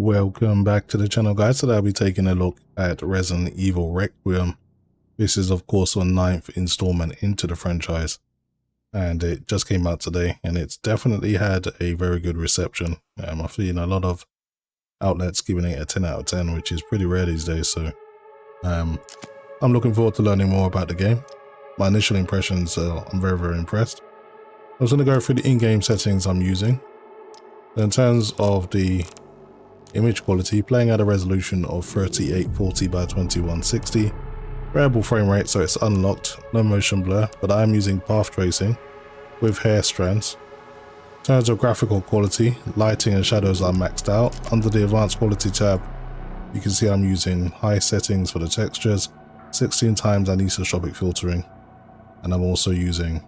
Welcome back to the channel, guys. Today I'll be taking a look at Resident Evil Requiem. This is of course our 9th installment into the franchise, and it just came out today, and it's definitely had a very good reception. I've seen a lot of outlets giving it a 10 out of 10, which is pretty rare these days, so I'm looking forward to learning more about the game. My initial impressions, I'm very impressed. I was going to go through the in-game settings I'm using. In terms of the image quality, playing at a resolution of 3840 by 2160, variable frame rate, so it's unlocked, no motion blur, but I am using path tracing with hair strands. In terms of graphical quality, lighting and shadows are maxed out. Under the advanced quality tab, you can see I'm using high settings for the textures, 16 times anisotropic filtering, and I'm also using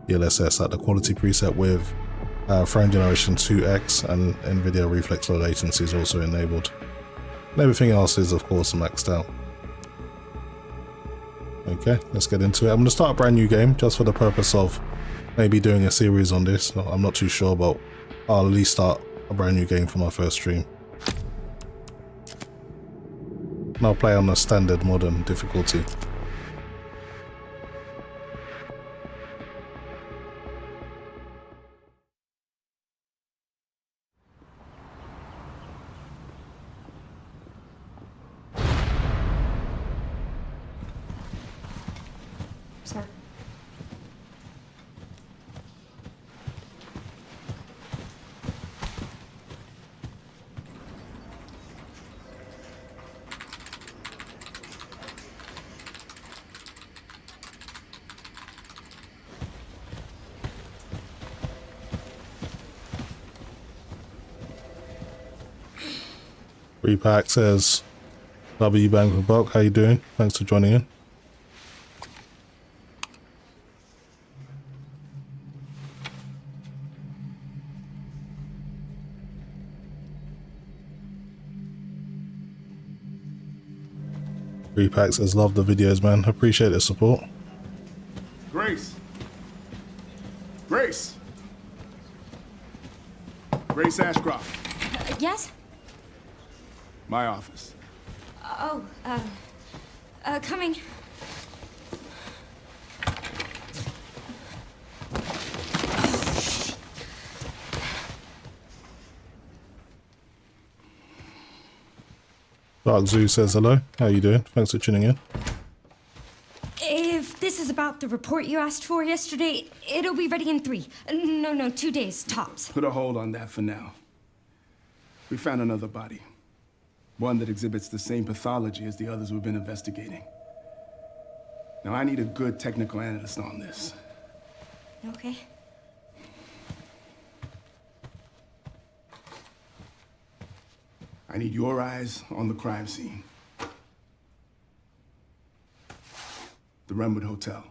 DLSS at the quality preset with frame generation 2x, and Nvidia reflex low latency is also enabled. And everything else is of course maxed out. Okay, let's get into it. I'm going to start a brand new game just for the purpose of maybe doing a series on this. I'm not too sure, but I'll at least start a brand new game for my first stream. And I'll play on the standard modern difficulty. Sir. Repack says, W Bang for Buck, how you doing? Thanks for joining in. Repack says, love the videos, man. Appreciate the support. Grace. Grace. Grace Ashcroft. Yes? My office. Oh, coming. Dark Zoo says hello. How you doing? Thanks for tuning in. If this is about the report you asked for yesterday, it'll be ready in 3. No, 2 days, tops. Put a hold on that for now. We found another body. One that exhibits the same pathology as the others we've been investigating. Now, I need a good technical analyst on this. Okay. I need your eyes on the crime scene. The Renwood Hotel.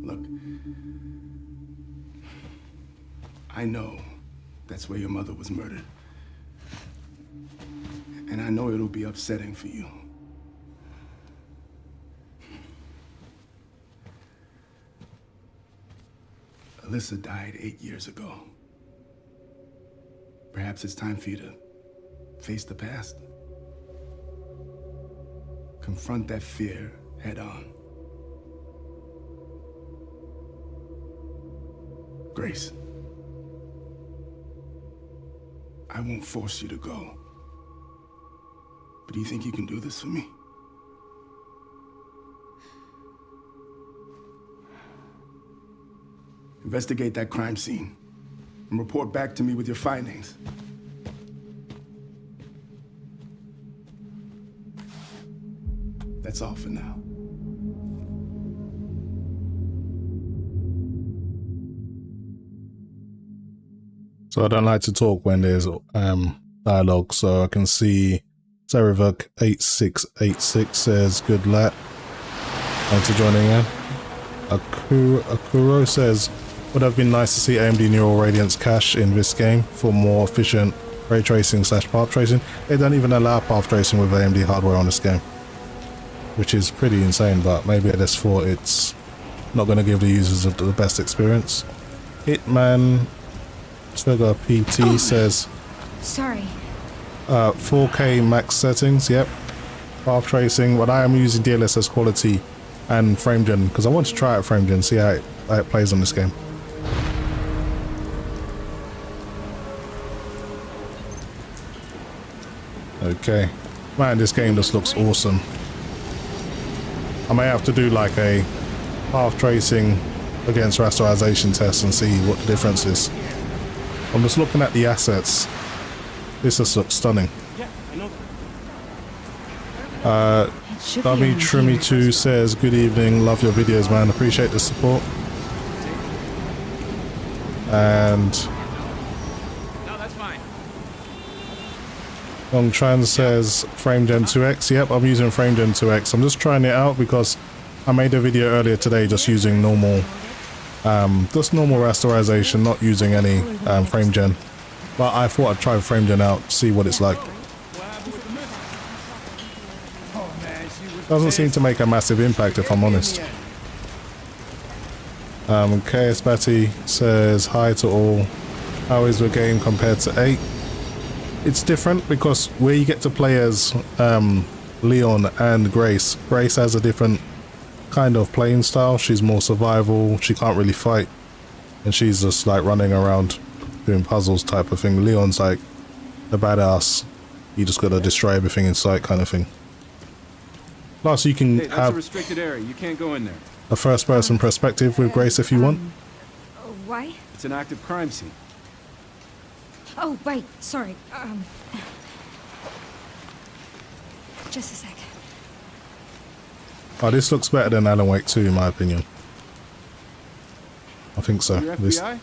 Look, I know that's where your mother was murdered. And I know it'll be upsetting for you. Alyssa died 8 years ago. Perhaps it's time for you to face the past. Confront that fear head on. Grace, I won't force you to go. But do you think you can do this for me? Investigate that crime scene and report back to me with your findings. That's all for now. So I don't like to talk when there's dialogue, so I can see Sarivuk 8686 says good luck. Thanks for joining in. Akuro says, would have been nice to see AMD Neural Radiance cache in this game for more efficient ray tracing / path tracing. They don't even allow path tracing with AMD hardware on this game, which is pretty insane, but maybe I just thought it's not going to give the users the best experience. Hitman Sugar PT says Sorry. 4K max settings, yep. Path tracing, but I am using DLSS quality and frame gen because I want to try out frame gen, see how it plays on this game. Okay, man, this game just looks awesome. I may have to do like a path tracing against rasterization test and see what the difference is. I'm just looking at the assets. This just looks stunning. W Trimmy2 says, good evening, love your videos, man, appreciate the support. And Longtran says FrameGen 2X. Yep, I'm using FrameGen 2X. I'm just trying it out because I made a video earlier today just using normal rasterization, not using any FrameGen. But I thought I'd try FrameGen out, see what it's like. Doesn't seem to make a massive impact if I'm honest. KS Batty says, hi to all. How is the game compared to 8? It's different because where you get to play as Leon and Grace. Grace has a different kind of playing style. She's more survival. She can't really fight. And she's just like running around doing puzzles type of thing. Leon's like a badass. You just gotta destroy everything in sight kind of thing. Plus you can that's have a restricted area. You can't go in there. a first person perspective with Grace if you want. Why? It's an active crime scene. Oh, right. Sorry. Just a sec. Oh, this looks better than Alan Wake 2 in my opinion. I think so. Your FBI?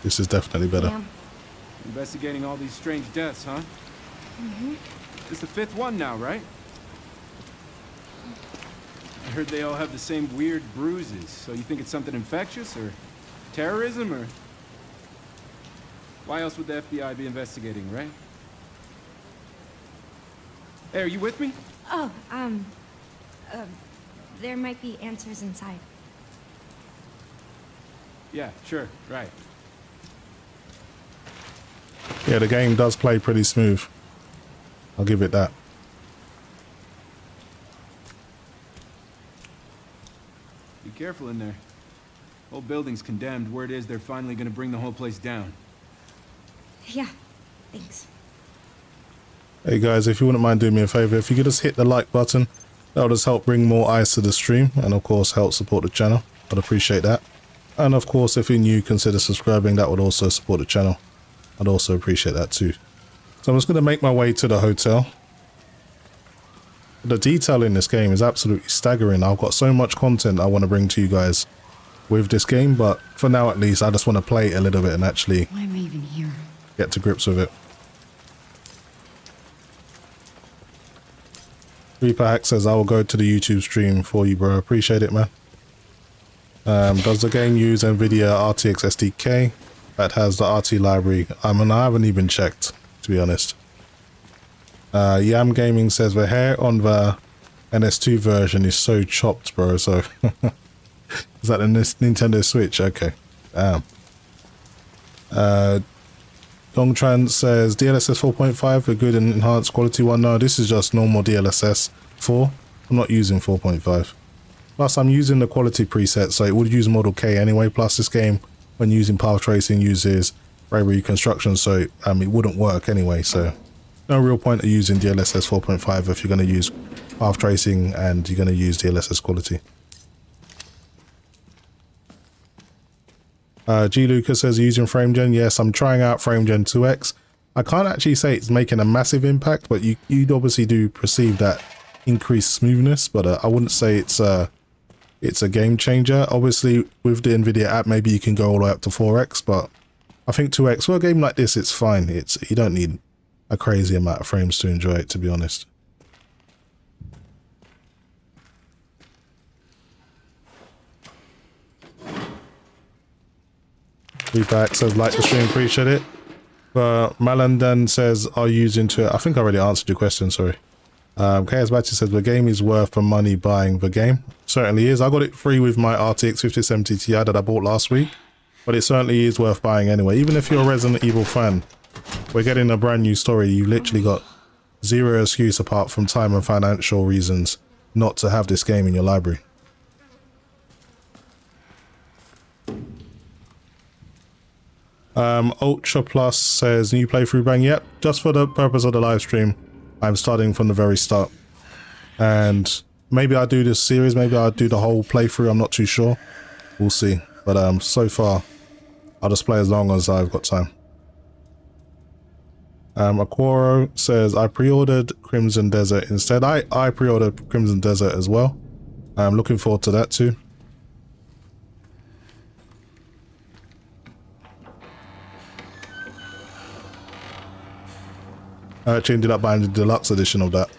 This is definitely better. Yeah. Investigating all these strange deaths, huh? Mm-hmm. It's the 5th one now, right? I heard they all have the same weird bruises, so you think it's something infectious, or terrorism, or... Why else would the FBI be investigating, right? Hey, are you with me? Oh, there might be answers inside. Yeah, sure, right. Yeah, the game does play pretty smooth. I'll give it that. Be careful in there. Whole building's condemned. Word is they're finally gonna bring the whole place down. Yeah, thanks. Hey guys, if you wouldn't mind doing me a favor, if you could just hit the like button, that'll just help bring more eyes to the stream and of course help support the channel. I'd appreciate that. And of course, if you're new, consider subscribing. That would also support the channel. I'd also appreciate that too. So I'm just going to make my way to the hotel. The detail in this game is absolutely staggering. I've got so much content I want to bring to you guys with this game, but for now at least, I just want to play it a little bit and actually Why am I even here? get to grips with it. Reaper Hack says, I will go to the YouTube stream for you, bro. Appreciate it, man. Does the game use Nvidia RTX SDK that has the RT library? I mean, I haven't even checked, to be honest. Yam Gaming says the hair on the NS2 version is so chopped, bro. So is that the Nintendo Switch? Okay. Dongtran says DLSS 4.5, a good and enhanced quality one. No, this is just normal DLSS 4. I'm not using 4.5. Plus, I'm using the quality preset, so it would use Model K anyway. Plus, this game, when using path tracing, uses ray reconstruction, so it wouldn't work anyway. So, no real point of using DLSS 4.5 if you're going to use path tracing and you're going to use DLSS quality. G Lucas says using FrameGen. Yes, I'm trying out FrameGen 2X. I can't actually say it's making a massive impact, but you'd obviously do perceive that increased smoothness. But I wouldn't say it's a game changer. Obviously, with the Nvidia app, maybe you can go all the way up to 4X, but I think 2X for a game like this, it's fine. You don't need a crazy amount of frames to enjoy it, to be honest. Feedback says like the stream, appreciate it. Malandan says, are you using to it? I think I already answered your question, sorry. KS Batty says the game is worth the money buying the game. Certainly is. I got it free with my RTX 5070 Ti that I bought last week. but it certainly is worth buying anyway. Even if you're a Resident Evil fan, we're getting a brand new story. You literally got zero excuse apart from time and financial reasons not to have this game in your library. Ultra Plus says new playthrough bang. Yep, just for the purpose of the live stream, I'm starting from the very start. And maybe I'll do this series, maybe I'll do the whole playthrough, I'm not too sure. We'll see. But so far, I'll just play as long as I've got time. Aquaro says, I pre-ordered Crimson Desert instead. I pre-ordered Crimson Desert as well. I'm looking forward to that too. I actually ended up buying the deluxe edition of that.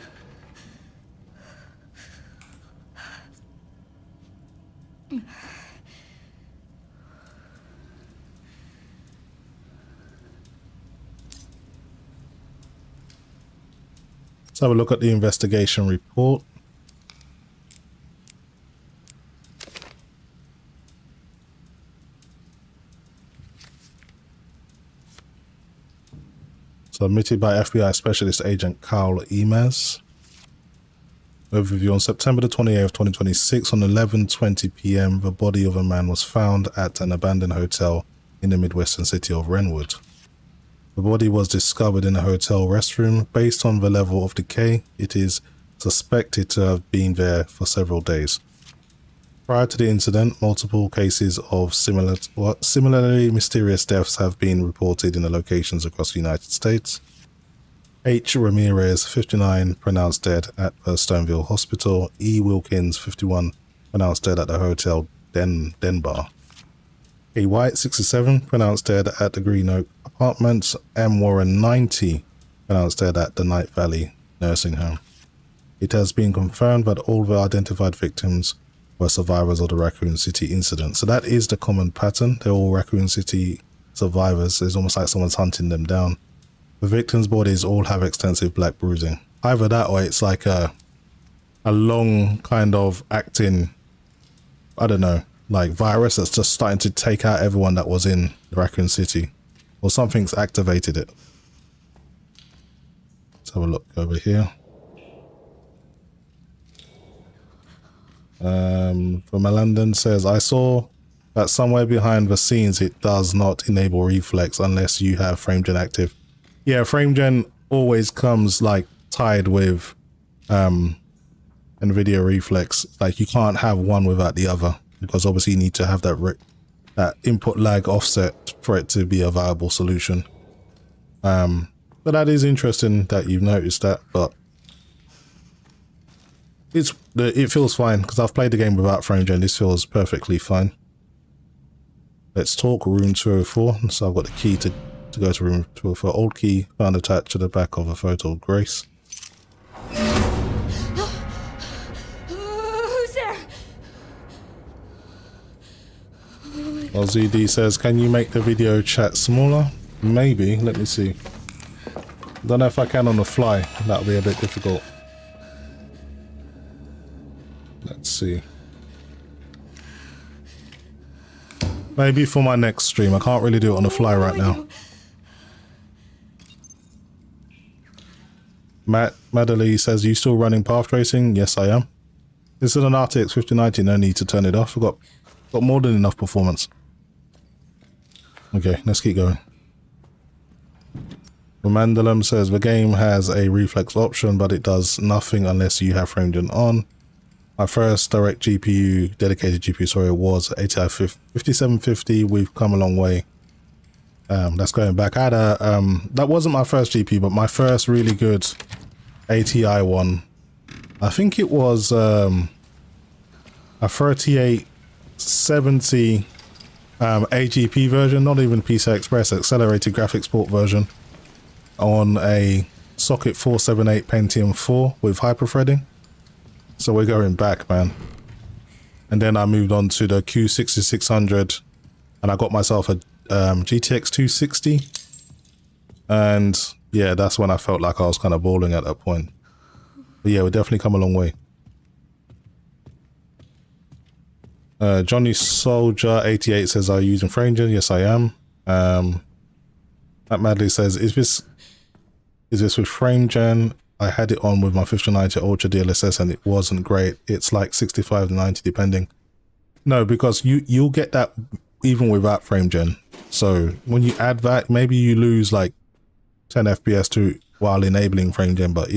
Let's have a look at the investigation report. Submitted by FBI Specialist Agent Carl Emez. Overview: on September the 28th, 2026, on 11:20 p.m., the body of a man was found at an abandoned hotel in the Midwestern city of Renwood. The body was discovered in a hotel restroom. Based on the level of decay, it is suspected to have been there for several days. Prior to the incident, multiple cases of similarly mysterious deaths have been reported in the locations across the United States. H. Ramirez, 59, pronounced dead at the Stoneville Hospital. E. Wilkins, 51, pronounced dead at the Hotel Denbar. A. White, 67, pronounced dead at the Green Oak Apartments. M. Warren, 90, pronounced dead at the Night Valley Nursing Home. It has been confirmed that all the identified victims were survivors of the Raccoon City incident. So that is the common pattern. They're all Raccoon City survivors. It's almost like someone's hunting them down. The victims' bodies all have extensive black bruising. Either that or it's like a long kind of acting, I don't know, like virus that's just starting to take out everyone that was in Raccoon City. Or something's activated it. Let's have a look over here. From London says, I saw that somewhere behind the scenes it does not enable reflex unless you have FrameGen active. Yeah, FrameGen always comes like tied with Nvidia reflex. Like you can't have one without the other, because obviously you need to have that input lag offset for it to be a viable solution. But that is interesting that you've noticed that, but it feels fine because I've played the game without FrameGen. This feels perfectly fine. Let's talk room 204. So I've got the key to go to room 204. Old key found attached to the back of a photo of Grace. Who's there? LZD says, can you make the video chat smaller? Maybe. Let me see. Don't know if I can on the fly. That'll be a bit difficult. Let's see. Maybe for my next stream. I can't really do it on the fly right now. Matt Maddely says, you still running path tracing? Yes, I am. This is an RTX 5090. No need to turn it off. I've got more than enough performance. Okay, let's keep going. Mandalum says, the game has a reflex option, but it does nothing unless you have FrameGen on. My first direct GPU, dedicated GPU, sorry, was ATI 5750. We've come a long way. That's going back. I had a, that wasn't my first GPU, but my first really good ATI one. I think it was a 3870 AGP version, not even PCI Express, accelerated graphics port version on a socket 478 Pentium 4 with hyperthreading. So we're going back, man. And then I moved on to the Q6600 and I got myself a GTX 260. And yeah, that's when I felt like I was kind of balling at that point. But yeah, we've definitely come a long way. Johnny Soldier 88 says, "Are you using FrameGen?" Yes, I am. Matt Madley says, "Is this with FrameGen? I had it on with my 5090 Ultra DLSS and it wasn't great. It's like 65 to 90 depending." No, because you'll get that even without FrameGen. So when you add that, maybe you lose like 10 FPS to while enabling FrameGen, but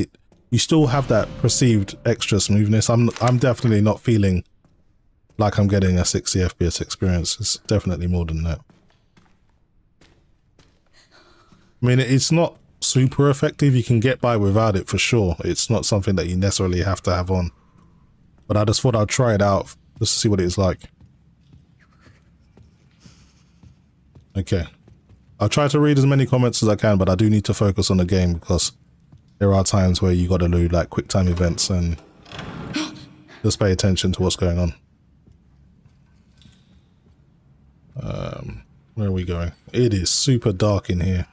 you still have that perceived extra smoothness. I'm definitely not feeling like I'm getting a 60 FPS experience. It's definitely more than that. I mean, it's not super effective. You can get by without it for sure. It's not something that you necessarily have to have on. But I just thought I'd try it out just to see what it's like. Okay. I'll try to read as many comments as I can, but I do need to focus on the game because there are times where you got to do like quick time events and just pay attention to what's going on. Where are we going? It is super dark in here.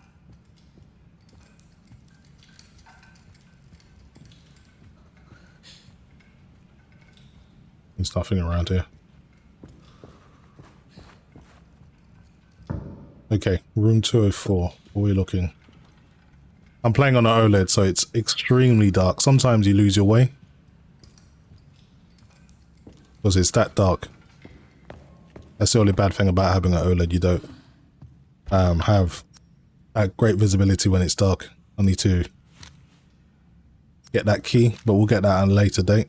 There's nothing around here. Okay, room 204. Where are we looking? I'm playing on an OLED, so it's extremely dark. Sometimes you lose your way because it's that dark. That's the only bad thing about having an OLED. You don't have that great visibility when it's dark. I need to get that key, but we'll get that at a later date.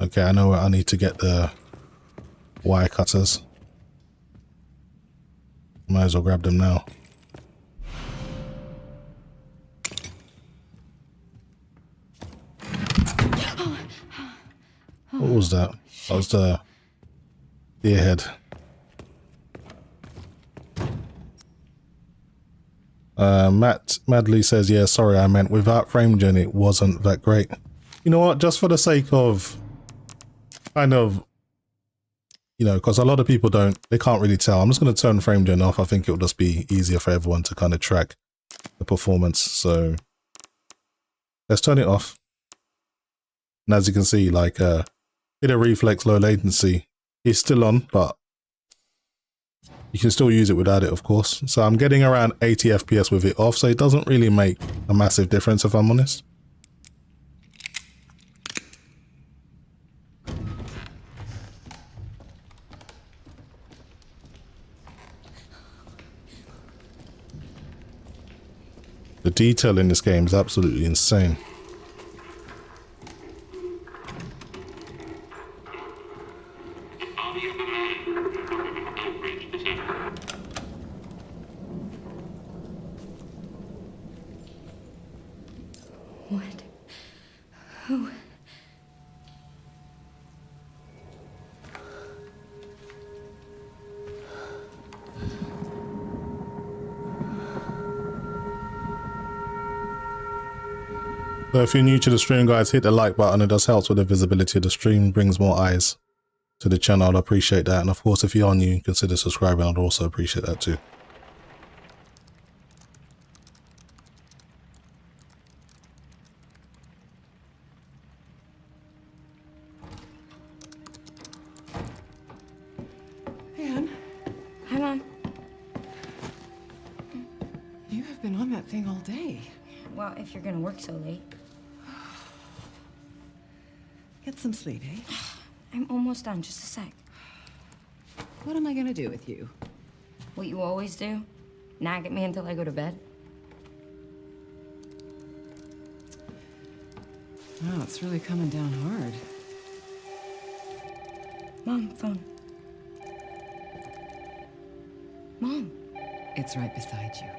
Okay, I know where I need to get the wire cutters. Might as well grab them now. What was that? That was the earhead. Matt Madley says, "Yeah, sorry, I meant without FrameGen it wasn't that great." You know what? Just for the sake of kind of, you know, because a lot of people they can't really tell. I'm just going to turn FrameGen off. I think it'll just be easier for everyone to kind of track the performance. So let's turn it off. And as you can see, like hit a reflex low latency is still on, but you can still use it without it, of course. So I'm getting around 80 FPS with it off, so it doesn't really make a massive difference if I'm honest. The detail in this game is absolutely insane. What? Who? So if you're new to the stream, guys, hit the like button. It does help with the visibility of the stream, brings more eyes to the channel. I'd appreciate that. And of course, if you are new, consider subscribing. I'd also appreciate that too. Anne, Hi, Mom. you have been on that thing all day. Well, if you're gonna work so late. Get some sleep, eh? I'm almost done, just a sec. What am I gonna do with you? What you always do? Nag at me until I go to bed? Wow, it's really coming down hard. Mom, phone. Mom. It's right beside you.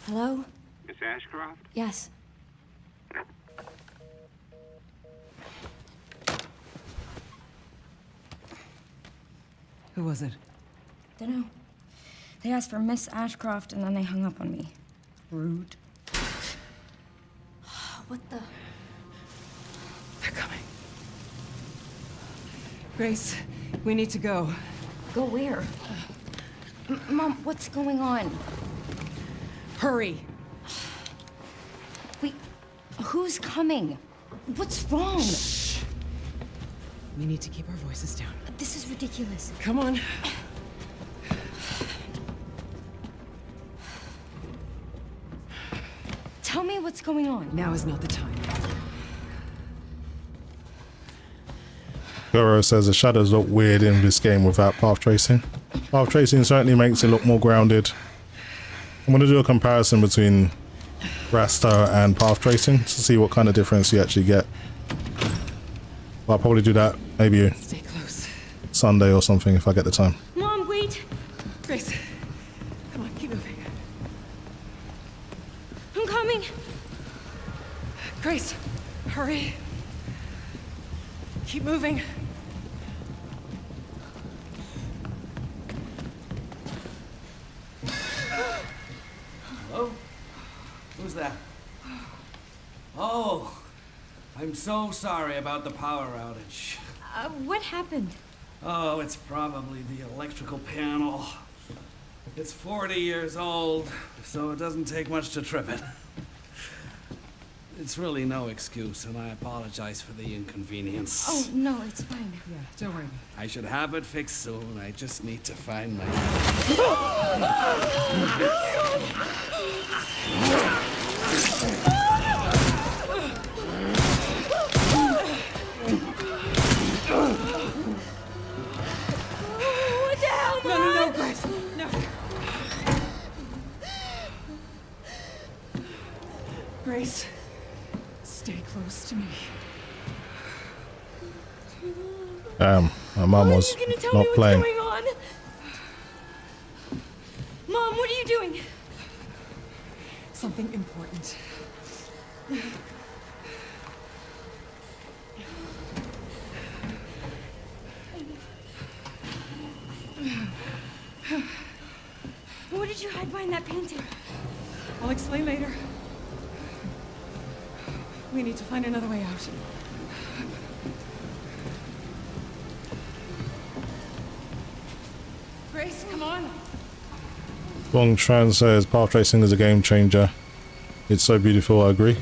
Hello? Miss Ashcroft? Yes. Who was it? Dunno. They asked for Miss Ashcroft and then they hung up on me. Rude. What the? They're coming. Grace, we need to go. Go where? Mom, what's going on? Hurry! Wait, who's coming? What's wrong? We need to keep our voices down. This is ridiculous. Come on. Tell me what's going on. Now is not the time. Goro says the shadows look weird in this game without path tracing. Path tracing certainly makes it look more grounded. I'm going to do a comparison between raster and path tracing to see what kind of difference you actually get. But I'll probably do that maybe Stay close. Sunday or something if I get the time. Mom, wait. Grace, come on, keep moving. I'm coming. Grace, hurry. Keep moving. Hello? Who's that? Oh, I'm so sorry about the power outage. What happened? Oh, it's probably the electrical panel. It's 40 years old, so it doesn't take much to trip it. It's really no excuse, and I apologize for the inconvenience. Oh, no, it's fine. Yeah, don't worry. I should have it fixed soon. I just need to find my... What the hell, Mom? No, Grace, no. Grace, stay close to me. My mum was Are you gonna tell not me what's playing. going on? Mom, what are you doing? Something important. What did you hide behind that painting? I'll explain later. We need to find another way out. Grace, come on. Wong Tran says path tracing is a game changer. It's so beautiful, I agree.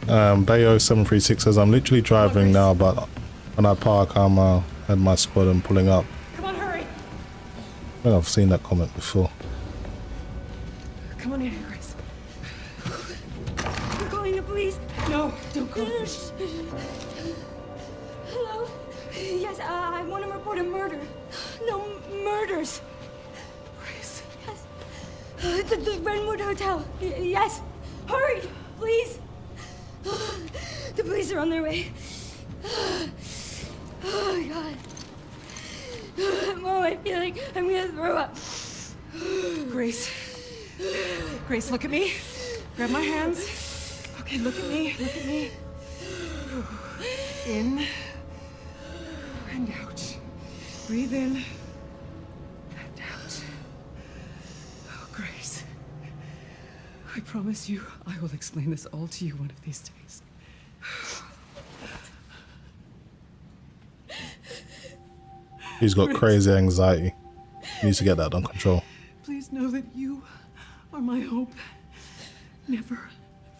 Bayo736 says I'm literally driving now, but when I park I'm at my squad and pulling up. Come on, hurry. I think I've seen that comment before. Come on in, Grace. We're calling the police. No, don't go. Hello? Yes, I want to report a murder. No, murders. Grace. Yes. The Renwood Hotel. Yes. Hurry, please. The police are on their way. Oh, God. Mom, I feel like I'm gonna throw up. Grace. Grace, look at me. Grab my hands. Okay, look at me. Look at me. In and out. Breathe in and out. Oh, Grace. I promise you, I will explain this all to you one of these days. He's got crazy anxiety. He needs to get that under control. Please know that you are my hope. Never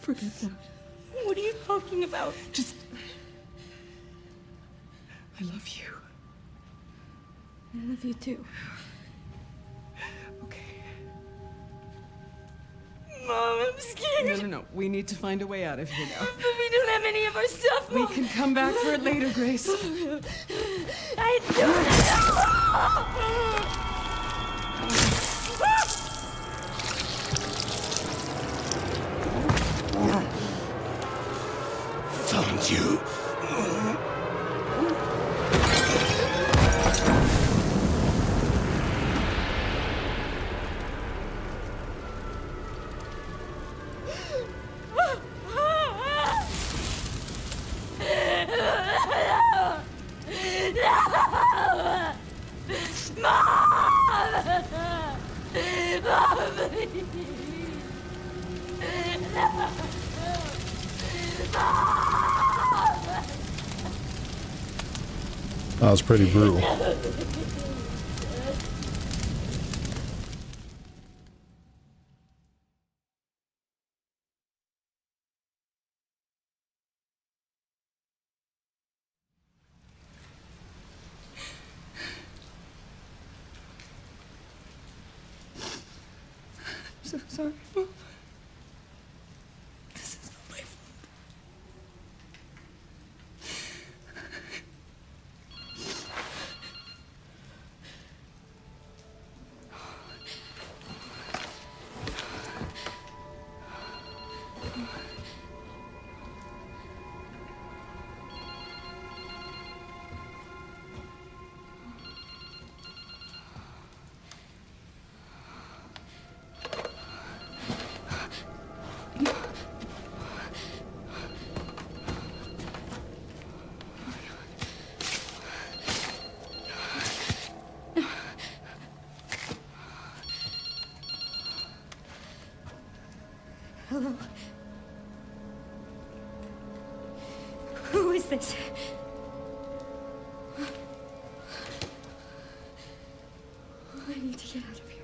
forget that. What are you talking about? Just... I love you. I love you too. Okay. Mom, I'm scared. No. We need to find a way out of here now. But we don't have any of our stuff, We Mom. can come back for it later, Grace. I Found you. That was pretty brutal. sorry, Mom. This is not my fault. Hello? Who is this? I need to get out of here.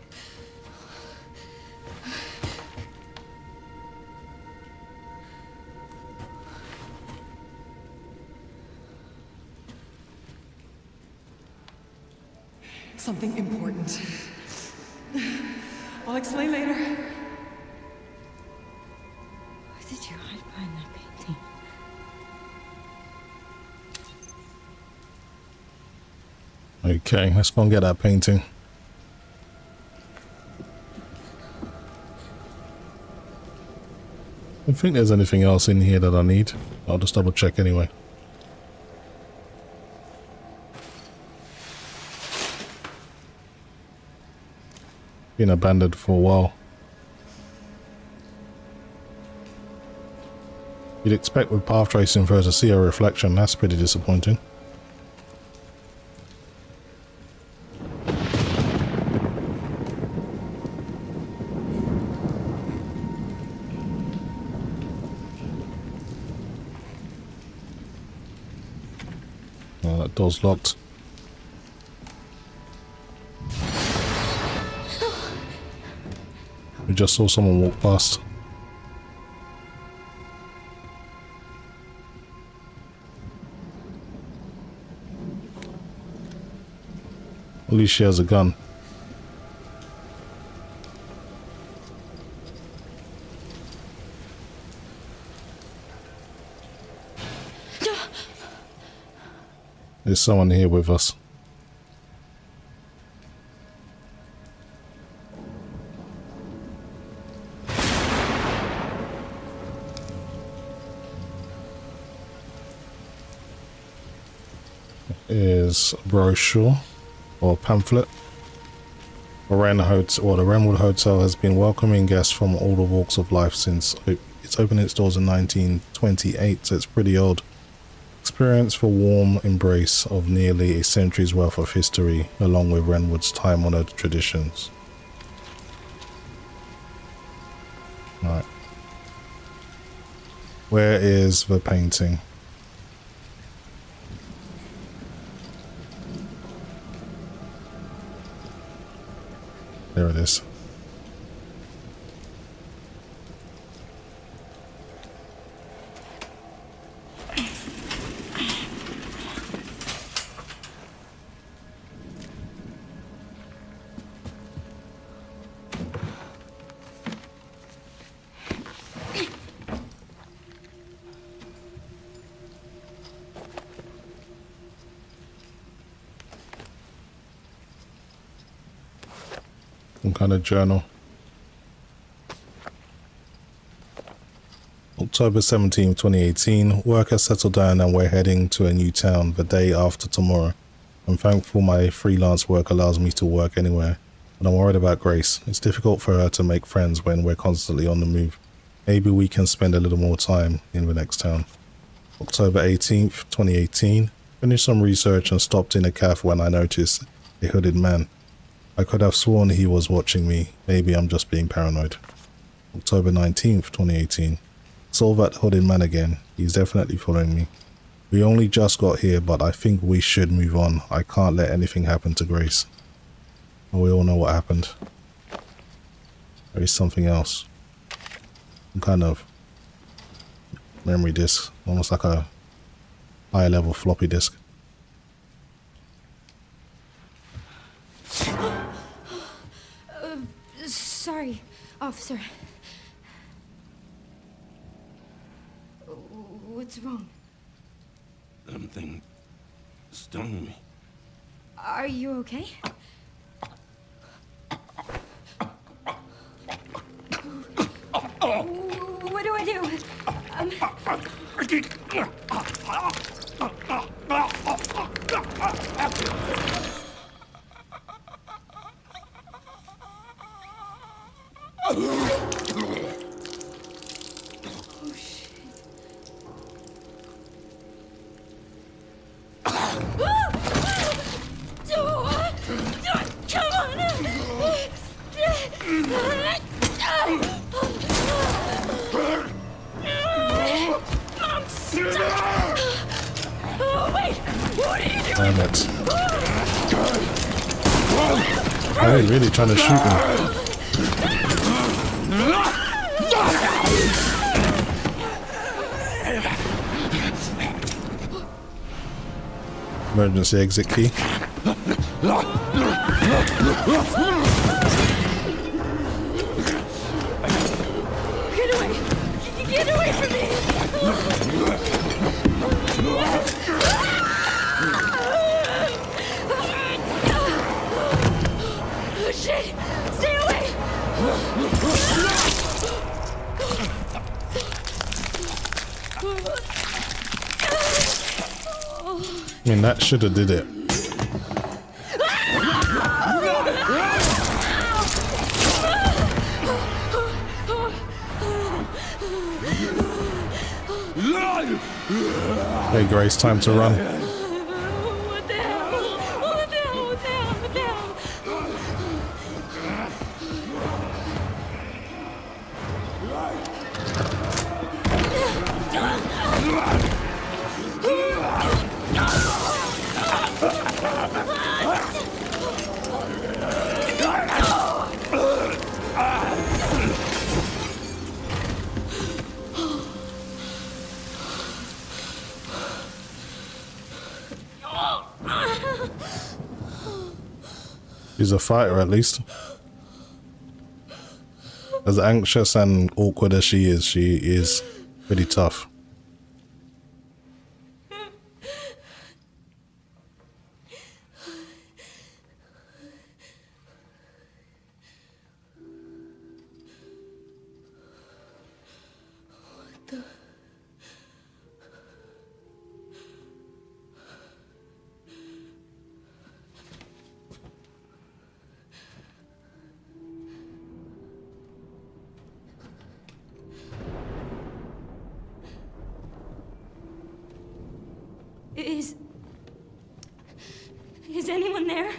Something important. I'll explain later. What did you hide behind that painting? Okay, let's go and get that painting. I don't think there's anything else in here that I need. I'll just double check anyway. Been abandoned for a while. You'd expect with path tracing for us to see a reflection. That's pretty disappointing. Oh, that door's locked. We just saw someone walk past. At least she has a gun. There's someone here with us. Is a brochure or pamphlet. The Renwood Hotel has been welcoming guests from all the walks of life since it's opened its doors in 1928, so it's pretty old. Experience the warm embrace of nearly a century's worth of history, along with Renwood's time-honored traditions. Right. Where is the painting? There it is. Some kind of journal. October 17, 2018. Work has settled down and we're heading to a new town the day after tomorrow. I'm thankful my freelance work allows me to work anywhere, but I'm worried about Grace. It's difficult for her to make friends when we're constantly on the move. Maybe we can spend a little more time in the next town. October 18th, 2018. Finished some research and stopped in a cafe when I noticed a hooded man. I could have sworn he was watching me. Maybe I'm just being paranoid. October 19th, 2018. Saw that hooded man again. He's definitely following me. We only just got here, but I think we should move on. I can't let anything happen to Grace. Well, we all know what happened. There is something else. Some kind of memory disk. Almost like a higher level floppy disk. Sorry. Officer. What's wrong? Something stung me. Are you okay? What do I do? Oh, shit. Come on! I'm stuck! Oh, wait! What are you doing? Damn it. Oh, they're really trying to shoot me. Emergency exit key. Get away! Get away from me! Oh shit! Stay away! I mean, that should have did it. Hey Grace, time to run. What the hell? What the hell? What the hell? What the hell? She's a fighter, at least. As anxious and awkward as she is pretty tough. Is anyone there?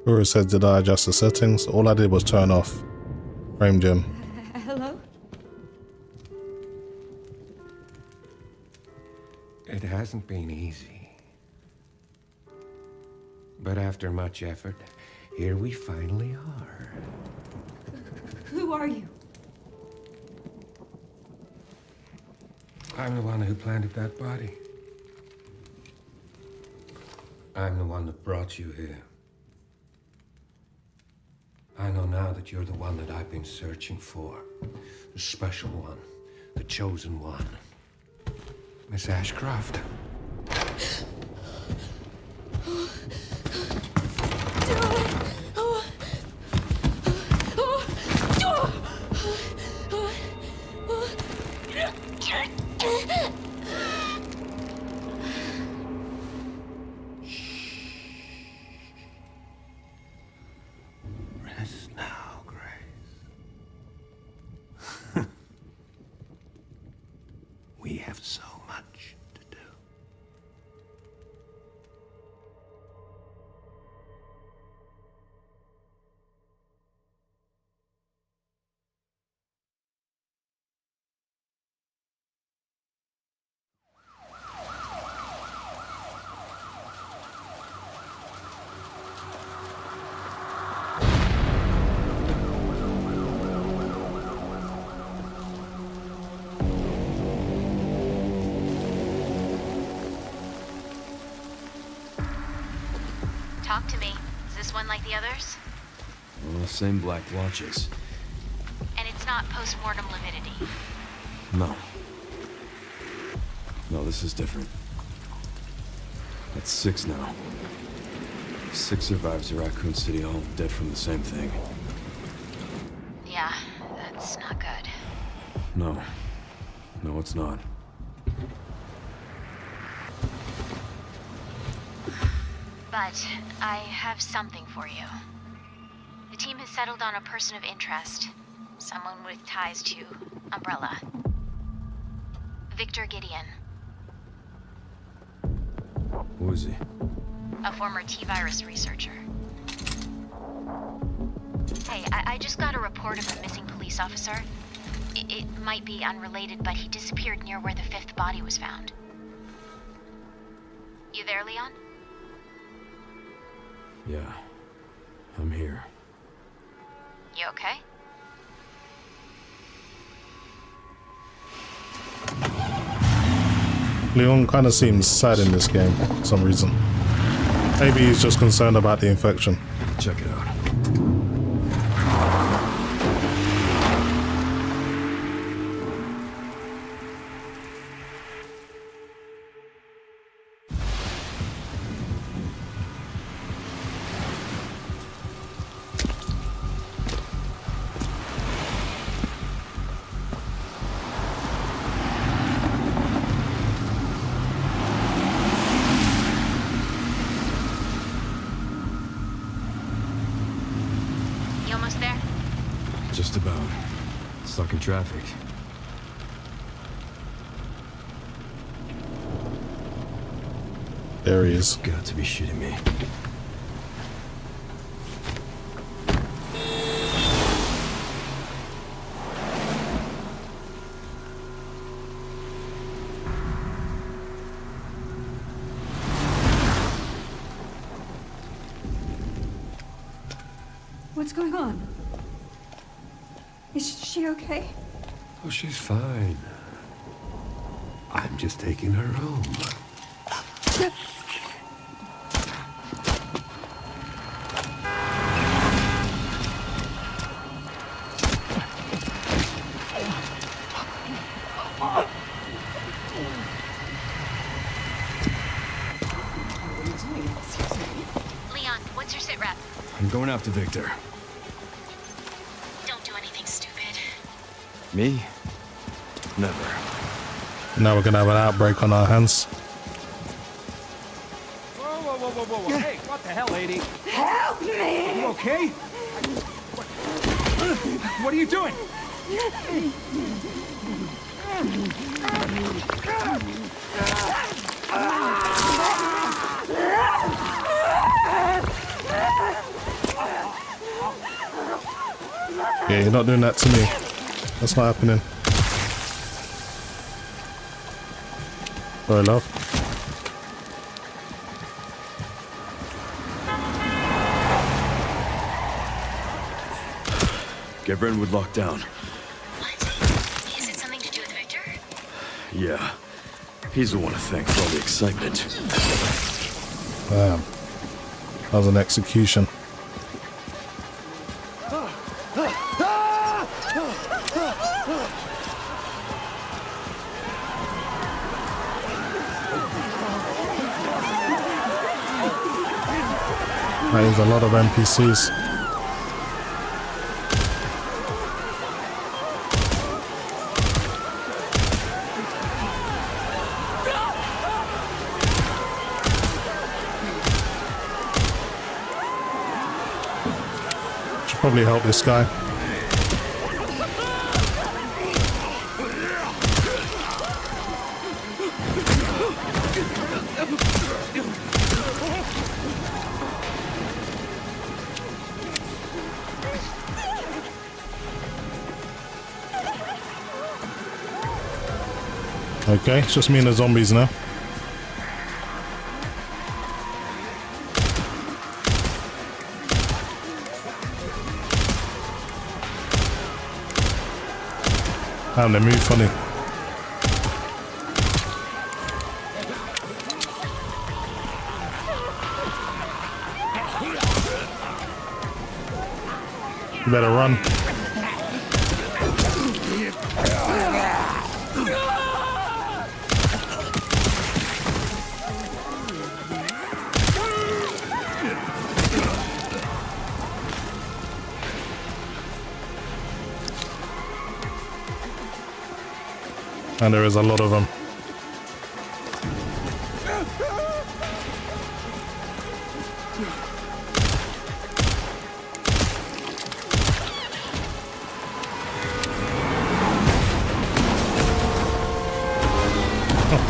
Guru said, did I adjust the settings? All I did was turn off frame gem. Hello? It hasn't been easy. But after much effort, here we finally are. Who are you? I'm the one who planted that body. I'm the one that brought you here. I know now that you're the one that I've been searching for. The special one. The chosen one. Miss Ashcroft. Talk to me. Is this one like the others? Well, same black watches. And it's not post-mortem lividity. No. No, this is different. That's 6 now. 6 survivors of Raccoon City, all dead from the same thing. Yeah, that's not good. No. No, it's not. But I have something for you. The team has settled on a person of interest. Someone with ties to Umbrella. Victor Gideon. Who is he? A former T-virus researcher. Hey, I just got a report of a missing police officer. It might be unrelated, but he disappeared near where the 5th body was found. You there, Leon? Yeah. I'm here. You okay? Leon kind of seems sad in this game for some reason. Maybe he's just concerned about the infection. Check it out. You almost there? Just about. Stuck in traffic. There he is. Got to be shitting me. What's going on? Is she okay? Oh, she's fine. I'm just taking her home. Leon, what's your sit rep? I'm going after Victor. Don't do anything stupid. Me? Never. Now we're gonna have an outbreak on our hands. Whoa. Hey, what the hell, lady? Help me! You okay? What are you doing? Yeah, you're not doing that to me. That's not happening. Sorry, love. Get Brentwood locked down. What? Is it something to do with Victor? Yeah. He's the one to thank for all the excitement. Damn. That was an execution. That is a lot of NPCs. Should probably help this guy. Okay, it's just me and the zombies now. Damn, they move funny. You better run. And there is a lot of them.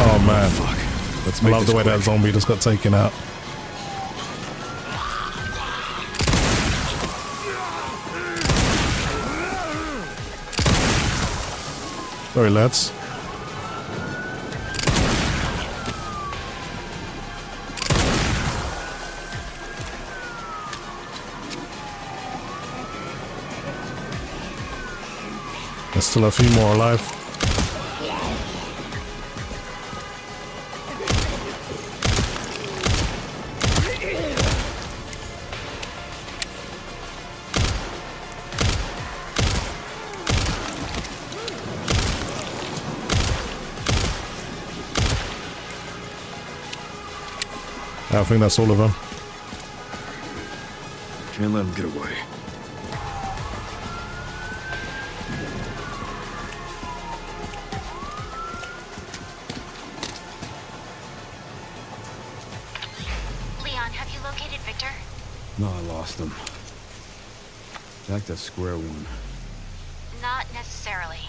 Oh man, I love the way that zombie just got taken out. Sorry lads. There's still a few more alive. I think that's all of them. Can't let him get away. Leon, have you located Victor? No, I lost him. Back to square one. Not necessarily.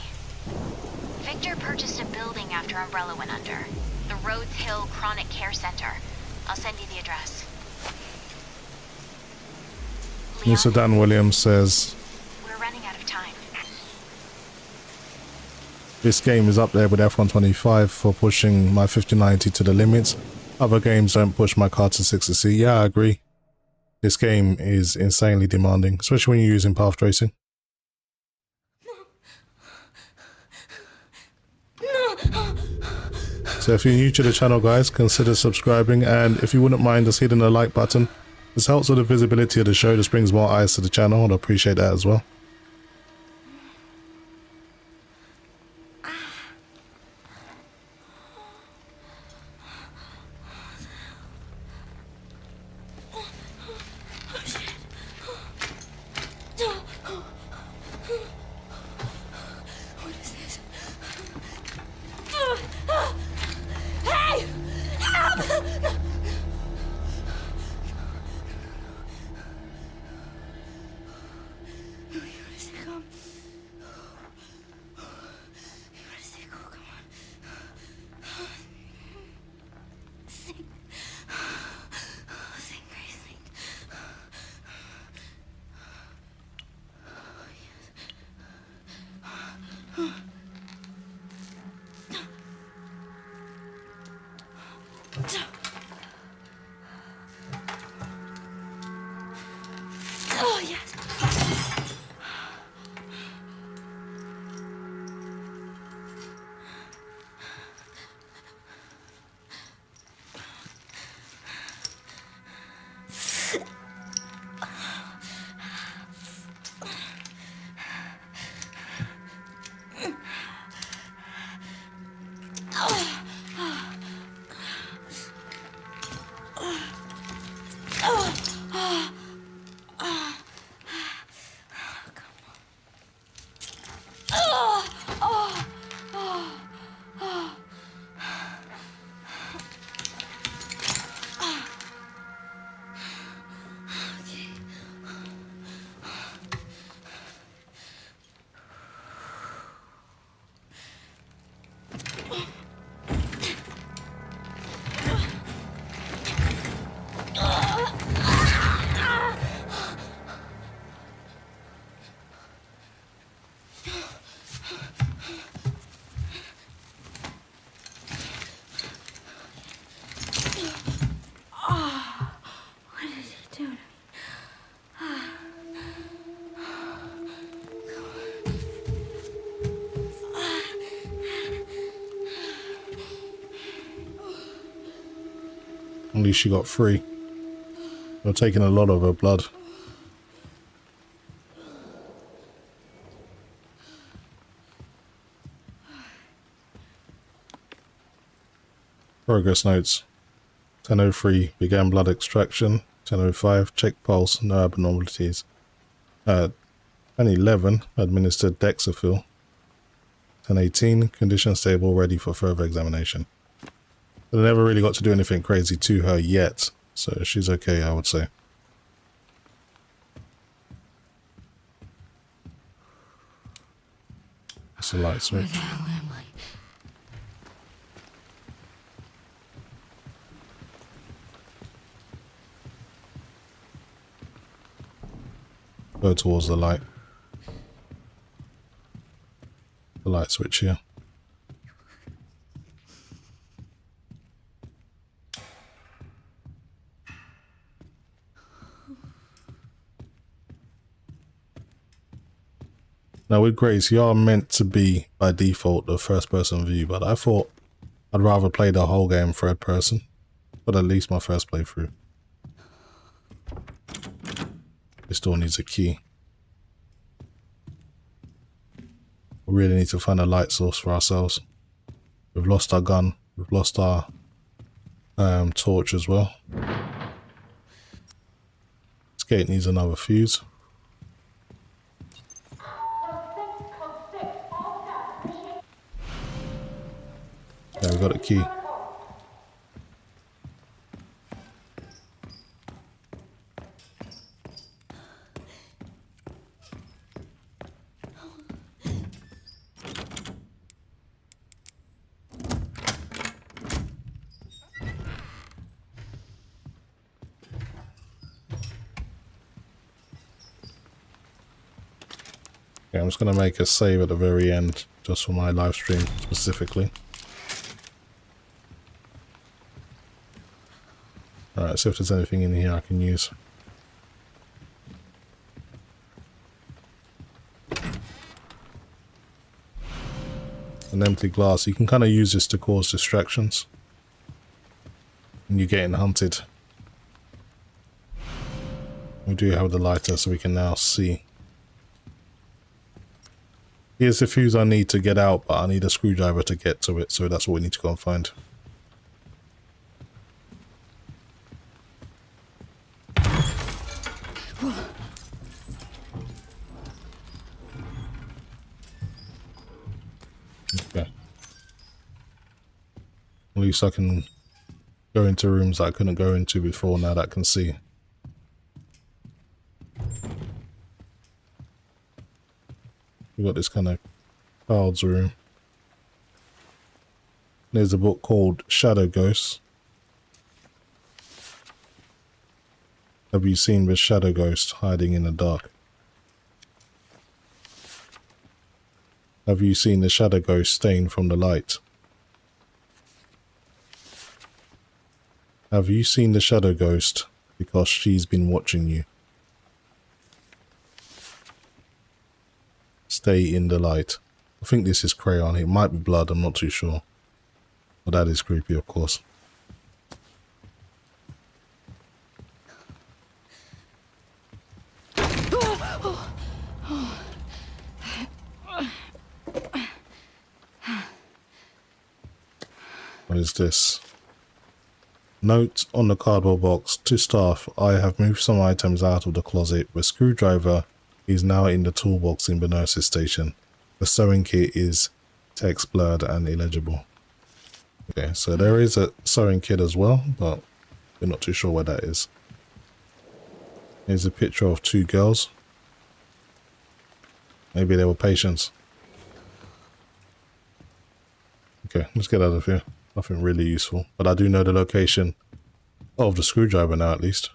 Victor purchased a building after Umbrella went under. The Rhodes Hill Chronic Care Center. I'll send you the address. Leon, Mr. Dan Williams says, we're running out of time. this game is up there with F125 for pushing my 5090 to the limits. Other games don't push my card to 60C. Yeah, I agree. This game is insanely demanding, especially when you're using path tracing. So if you're new to the channel guys, consider subscribing, and if you wouldn't mind just hitting the like button. This helps with the visibility of the show, this brings more eyes to the channel, and I appreciate that as well. What is this? Hey! Help! Oh, yes. At least she got 3. You're taking a lot of her blood. Progress notes. 10:03 began blood extraction. 10:05 check pulse, no abnormalities. 10:11 administered Dexafil. 10:18 condition stable, ready for further examination. But I never really got to do anything crazy to her yet, so she's okay, I would say. It's a light switch. Where the hell am I? Go towards the light. The light switch here. Now with Grace, you are meant to be by default the first person view, but I thought I'd rather play the whole game third person, but at least my first playthrough. This door needs a key. We really need to find a light source for ourselves. We've lost our gun, we've lost our torch as well. This gate needs another fuse. Yeah, we got a key. Okay, I'm just going to make a save at the very end, just for my live stream specifically. Alright, see if there's anything in here I can use. An empty glass. You can kind of use this to cause distractions when you're getting hunted. We do have the lighter, so we can now see. Here's the fuse I need to get out, but I need a screwdriver to get to it, so that's what we need to go and find. Okay. At least I can go into rooms that I couldn't go into before, now that I can see. We got this kind of cards room. There's a book called Shadow Ghosts. Have you seen the shadow ghost hiding in the dark? Have you seen the shadow ghost staying from the light? Have you seen the shadow ghost because she's been watching you? Stay in the light. I think this is crayon. It might be blood. I'm not too sure. But that is creepy, of course. What is this? Note on the cardboard box to staff. I have moved some items out of the closet. The screwdriver is now in the toolbox in the nurse's station. The sewing kit is text blurred and illegible. Okay, so there is a sewing kit as well, but we're not too sure where that is. Here's a picture of two girls. Maybe they were patients. Okay, let's get out of here. Nothing really useful, but I do know the location of the screwdriver now, at least.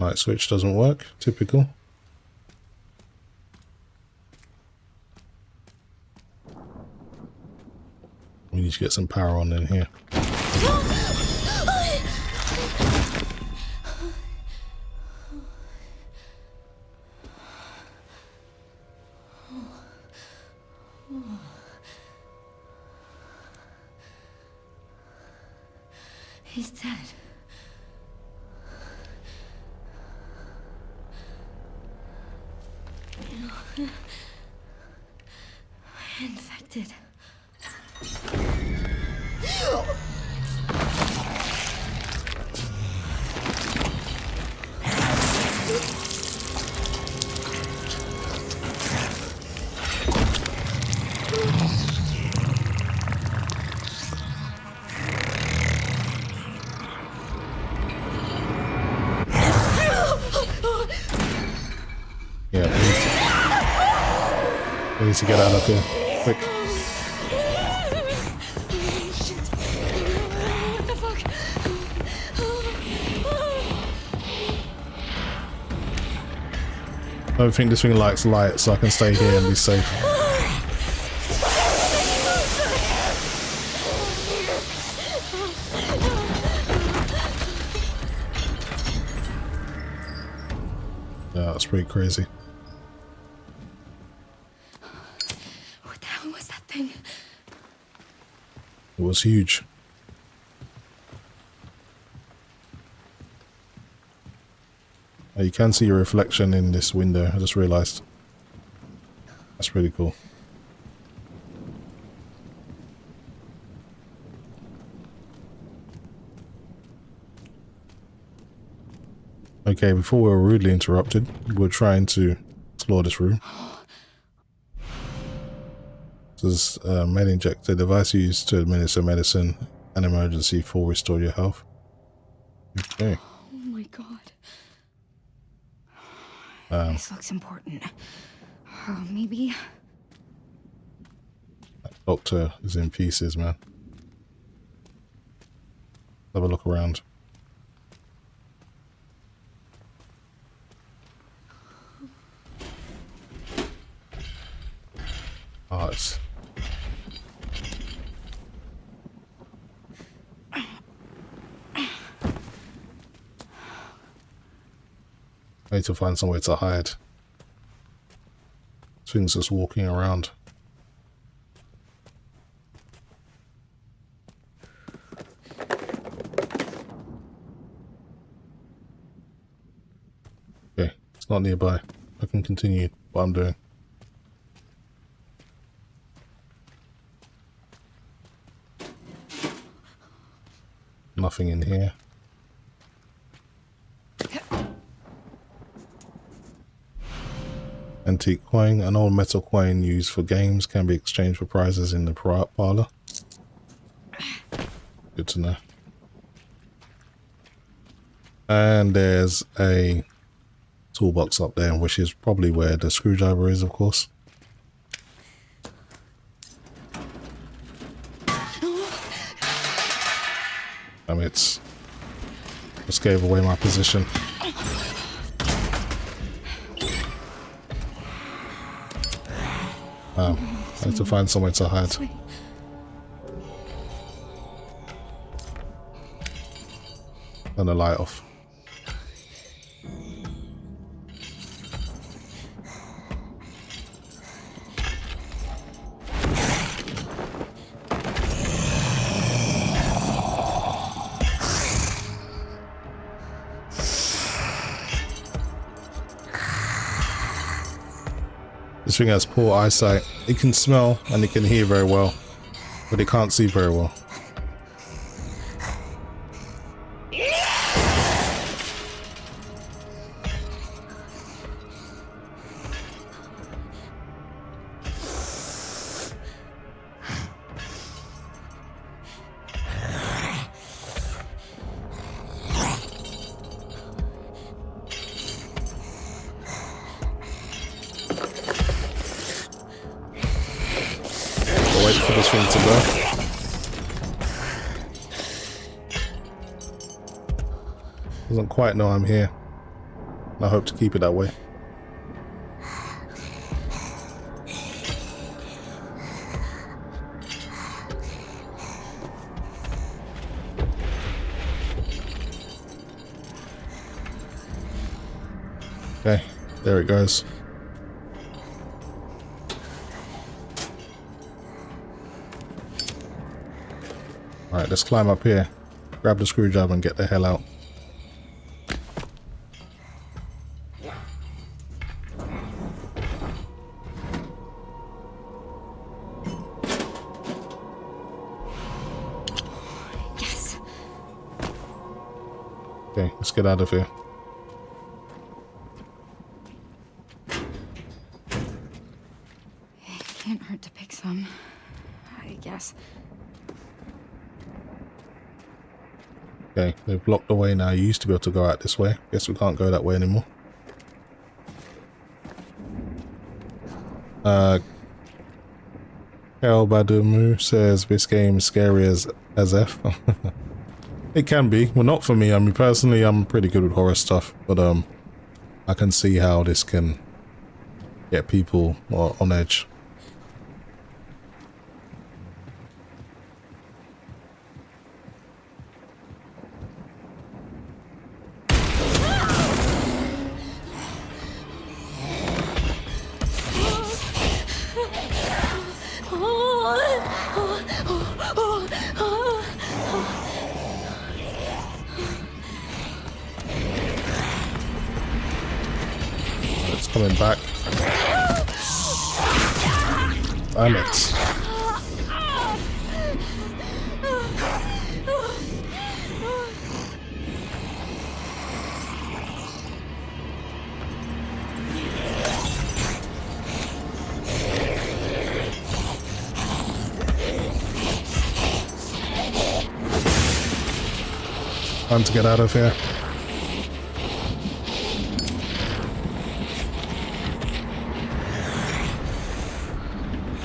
Light switch doesn't work, typical. We need to get some power on in here. He's dead. Infected. Yeah, we need to get out of here. Quick. Shit. What the fuck? I don't think this thing likes light, so I can stay here and be safe. Yeah, that's pretty crazy. What the hell was that thing? It was huge. You can see your reflection in this window, I just realized. That's pretty cool. Okay, before we were rudely interrupted, we were trying to explore this room. This is a med injector device used to administer medicine and emergency for restore your health. Okay. Oh my god. This looks important. Maybe. That doctor is in pieces, man. Have a look around. Oh, it's... I need to find somewhere to hide. This thing's just walking around. Okay, it's not nearby. I can continue what I'm doing. Nothing in here. Antique coin. An old metal coin used for games can be exchanged for prizes in the parlor. Good to know. And there's a toolbox up there, which is probably where the screwdriver is, of course. Just gave away my position. I need to find somewhere to hide. Turn the light off. This thing has poor eyesight. It can smell and it can hear very well, but it can't see very well. Wait for this thing to go. Doesn't quite know I'm here. I hope to keep it that way. Okay, there it goes. Alright, let's climb up here. grab the screwdriver and get the hell out. Yes. Okay, let's get out of here. It can't hurt to pick some, I guess. Okay, they've blocked the way now. You used to be able to go out this way. Guess we can't go that way anymore. Kel Badumu says this game is scary as F. It can be. Well, not for me. I mean, personally, I'm pretty good with horror stuff, but I can see how this can get people on edge. It's coming back. Damn it. Time to get out of here.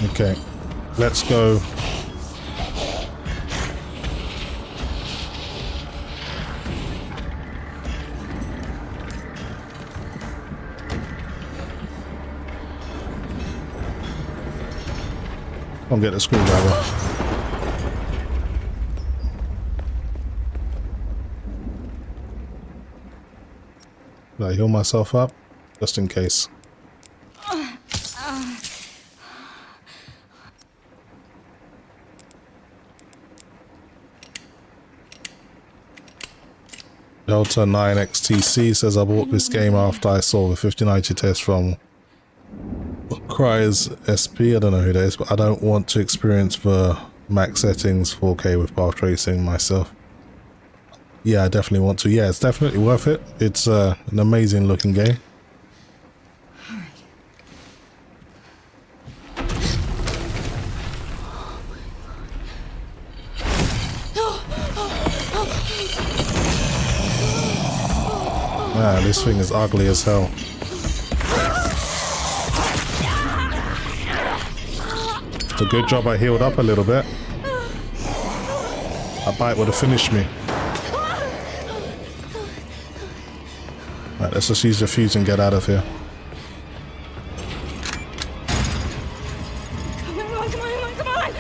Okay, let's go. I'll get the screwdriver. Did I heal myself up? Just in case. Delta 9XTC says I bought this game after I saw the 5090 test from Cry's SP. I don't know who that is, but I don't want to experience the max settings 4K with path tracing myself. Yeah, I definitely want to. Yeah, it's definitely worth it. It's an amazing looking game. Man, this thing is ugly as hell. It's a good job I healed up a little bit. That bite would have finished me. Right, let's just use the fuse and get out of here. Come on, come on, come on!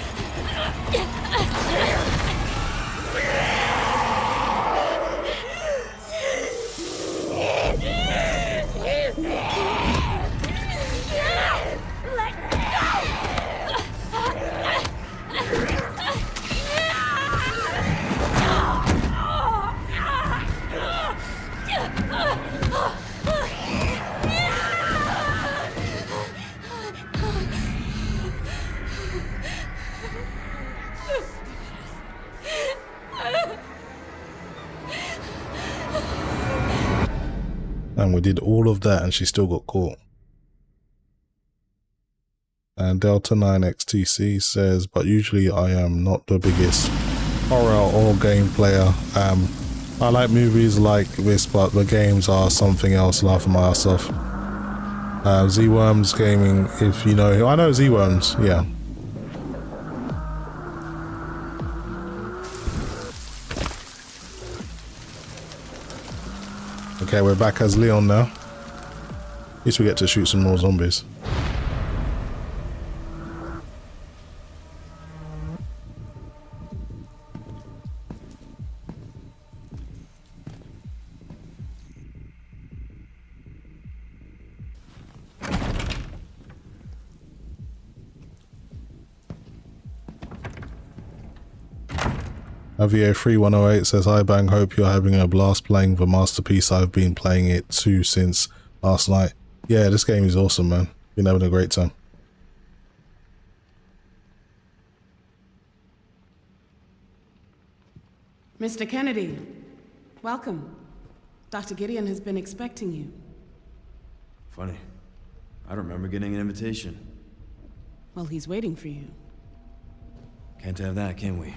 And we did all of that and she still got caught. And Delta 9XTC says, but usually I am not the biggest horror or game player. I like movies like this, but the games are something else, laughing my ass off. Z-Worms Gaming, if you know, I know Z-Worms, yeah. Okay, we're back as Leon now. At least we get to shoot some more zombies. Avio3108 says, "Hi Bang, hope you're having a blast playing the masterpiece. I've been playing it too since last night." Yeah, this game is awesome, man. Been having a great time. Mr. Kennedy, welcome. Dr. Gideon has been expecting you. Funny. I don't remember getting an invitation. Well, he's waiting for you. Can't have that, can we?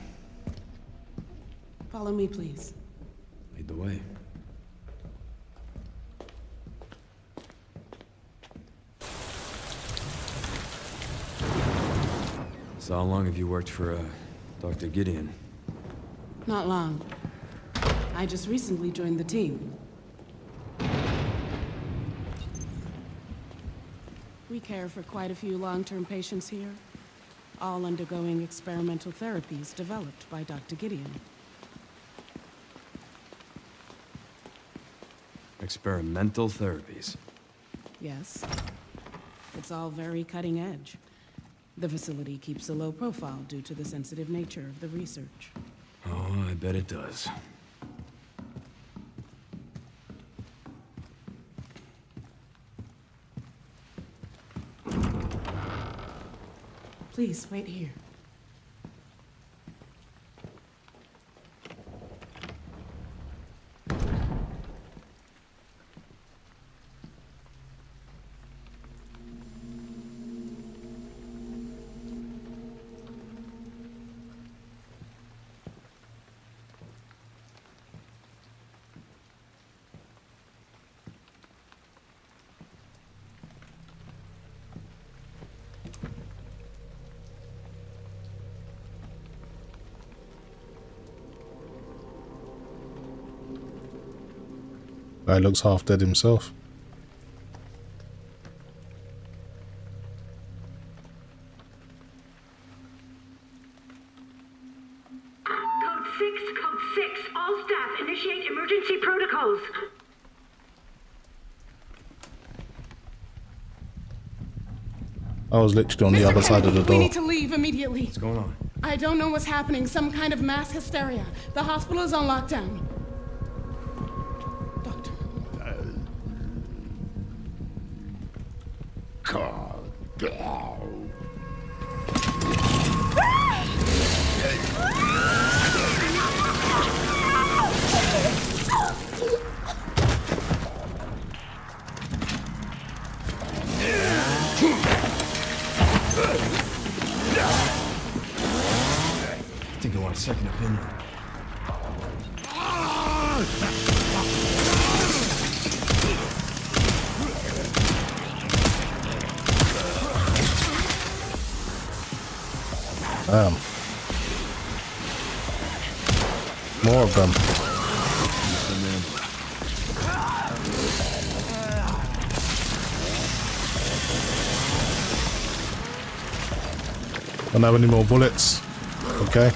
Follow me, please. Lead the way. So how long have you worked for, Dr. Gideon? Not long. I just recently joined the team. We care for quite a few long-term patients here, all undergoing experimental therapies developed by Dr. Gideon. Experimental therapies? Yes. It's all very cutting edge. The facility keeps a low profile due to the sensitive nature of the research. Oh, I bet it does. Please, wait here. Guy looks half dead himself. Code 6, all staff initiate emergency protocols. I was literally on the other side of the We door. need to leave immediately. What's going on? I don't know what's happening. Some kind of mass hysteria. The hospital is on lockdown. Doctor. Calm down. I think I want a second opinion. Damn. More of them. Don't have any more bullets. Okay.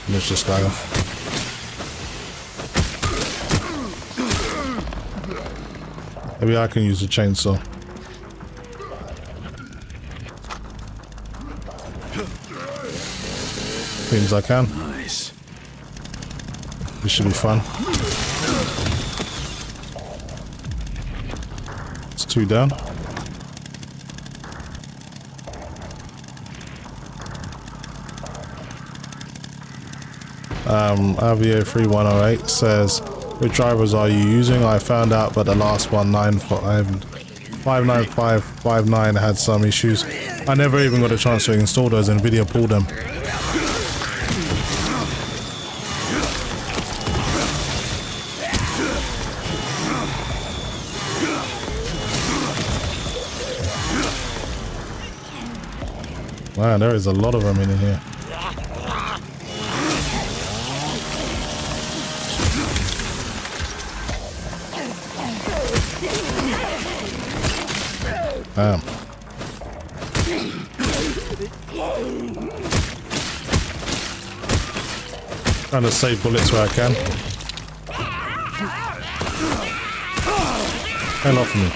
Finish this guy off. Maybe I can use a chainsaw. Seems I can. Nice. This should be fun. It's 2 down. Avio3108 says, "Which drivers are you using? I found out that the last one, 59559, had some issues. I never even got a chance to install those. Nvidia pulled them." Man, there is a lot of them in here. Damn. Trying to save bullets where I can. Hell off me.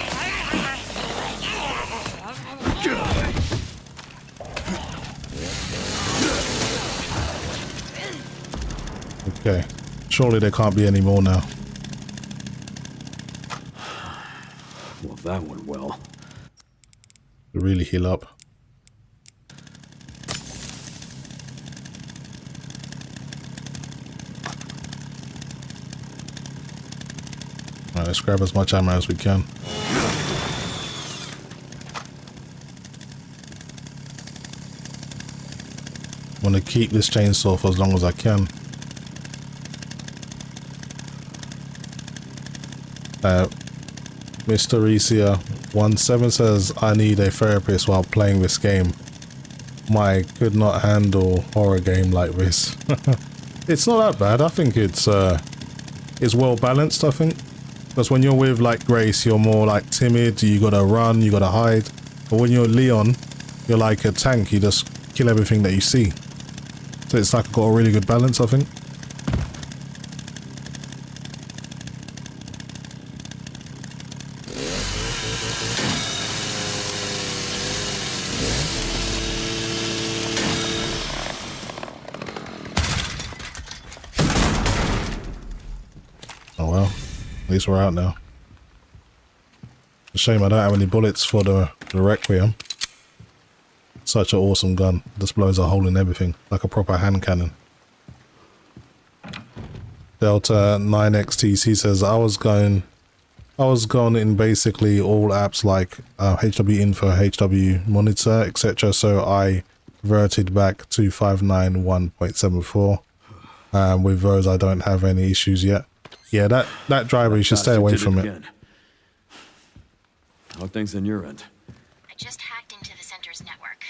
Okay. Surely there can't be any more now. Well, that went well. To really heal up. Alright, let's grab as much ammo as we can. I want to keep this chainsaw for as long as I can. Mr. Recia17 says, I need a therapist while playing this game. My could not handle horror game like this. It's not that bad. I think it's well balanced, I think. Because when you're with like Grace, you're more like timid, you gotta run, you gotta hide. But when you're Leon, you're like a tank, you just kill everything that you see. So it's like got a really good balance, I think. Oh well, at least we're out now. It's a shame I don't have any bullets for the Requiem. Such an awesome gun. Just blows a hole in everything, like a proper hand cannon. Delta 9XTC says, I was gone in basically all apps like HW Info, HW Monitor, etc. So I reverted back to 591.74. With those, I don't have any issues yet. Yeah, that driver, you should stay away from it. How are things on your end? I just hacked into the center's network.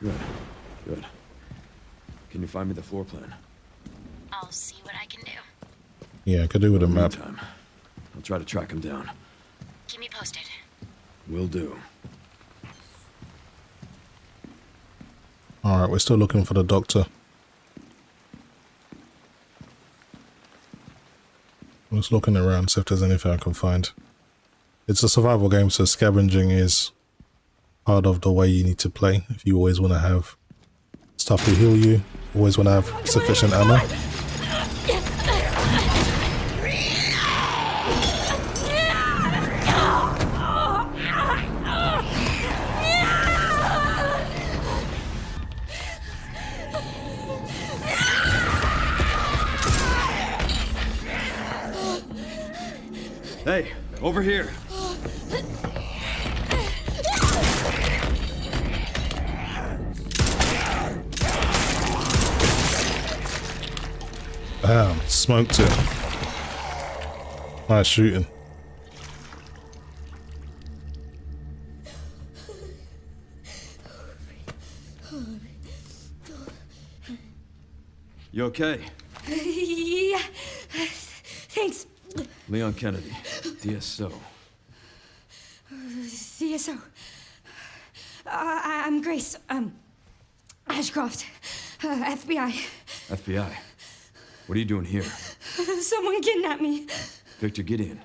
Good, good. Can you find me the floor plan? I'll see what I can do. Yeah, I could do with a map. I'll try to track him down. Keep me posted. Will do. Alright, we're still looking for the doctor. I'm just looking around, see if there's anything I can find. It's a survival game, so scavenging is part of the way you need to play. If you always want to have stuff to heal you, always want to have sufficient ammo. Hey, over here. Damn, smoked it. Nice shooting. You okay? Yeah. Thanks. Leon Kennedy, DSO. CSO. I'm Grace. Ashcroft. FBI. FBI? What are you doing here? Someone kidnapped me. Victor Gideon.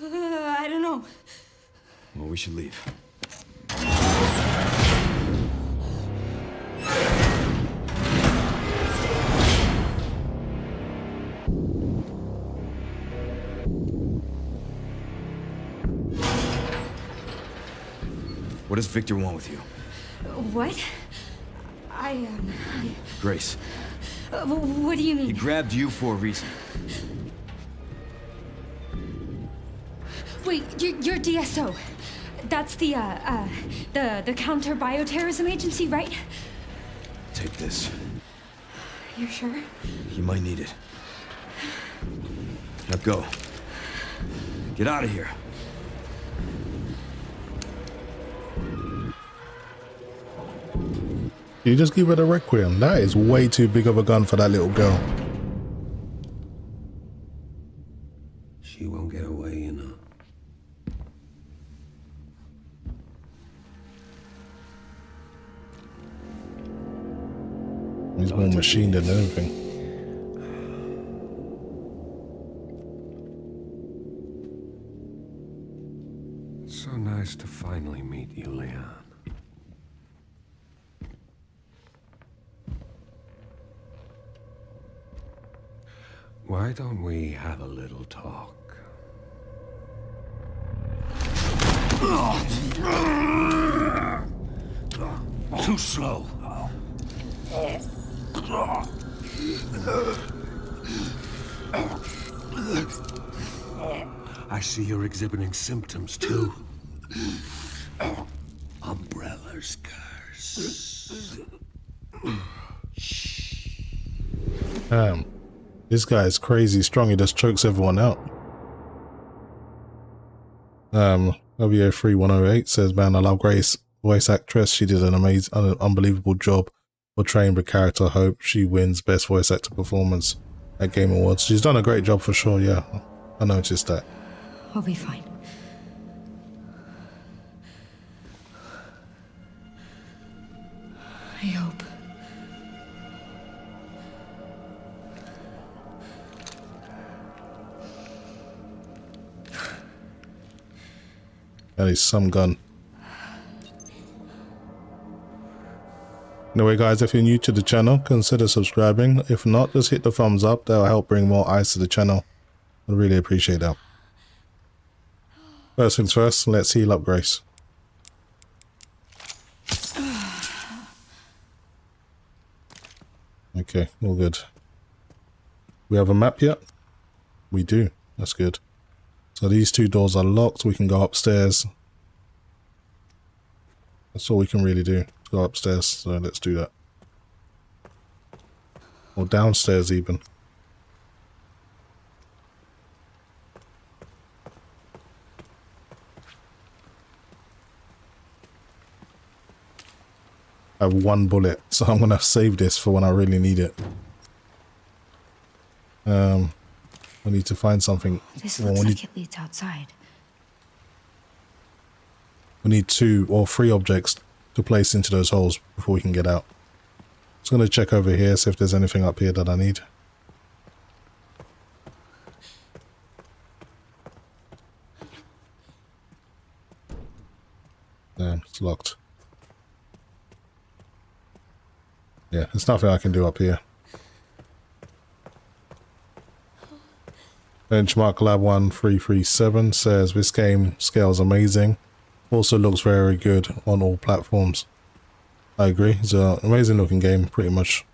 I don't know. Well, we should leave. What does Victor want with you? What? Grace. What do you mean? He grabbed you for a reason. Wait, you're DSO. That's the counter bioterrorism agency, right? Take this. You're sure? You might need it. Now go. Get out of here. You just give her the Requiem. That is way too big of a gun for that little girl. She won't get away, you know. He's more machine than anything. So nice to finally meet you, Leon. Why don't we have a little talk? Too slow. I see you're exhibiting symptoms too. Umbrella's curse. This guy is crazy strong. He just chokes everyone out. WO3108 says, man, I love Grace, voice actress. She did an unbelievable job portraying the character. Hope she wins best voice actor performance at Game Awards. She's done a great job for sure. Yeah, I noticed that. I'll be fine. I hope. That is some gun. Anyway guys, if you're new to the channel, consider subscribing. If not, just hit the thumbs up. That'll help bring more eyes to the channel. I really appreciate that. First things first, let's heal up Grace. Okay, all good. We have a map yet? We do. That's good. So these two doors are locked. We can go upstairs. That's all we can really do. Go upstairs. So let's do that. Or downstairs even. I have one bullet, so I'm gonna save this for when I really need it. I need to find something. This looks like it leads outside. We need 2 or 3 objects to place into those holes before we can get out. Just gonna check over here, see if there's anything up here that I need. Damn, it's locked. Yeah, there's nothing I can do up here. Benchmark Lab 1337 says this game scales amazing. Also looks very good on all platforms. I agree. It's an amazing looking game pretty much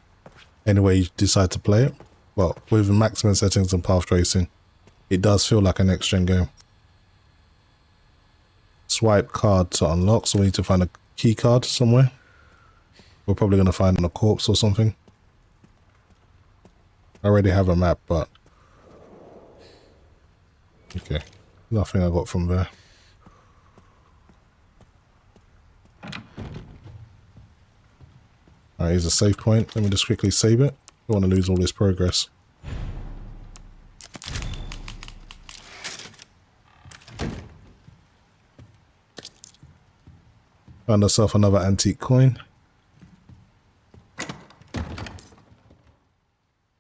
any way you decide to play it. Well, with maximum settings and path tracing, it does feel like a next gen game. Swipe card to unlock, so we need to find a key card somewhere. We're probably going to find on a corpse or something. I already have a map, but okay, nothing I got from there. Alright, here's a save point. Let me just quickly save it. Don't want to lose all this progress. Found ourselves another antique coin.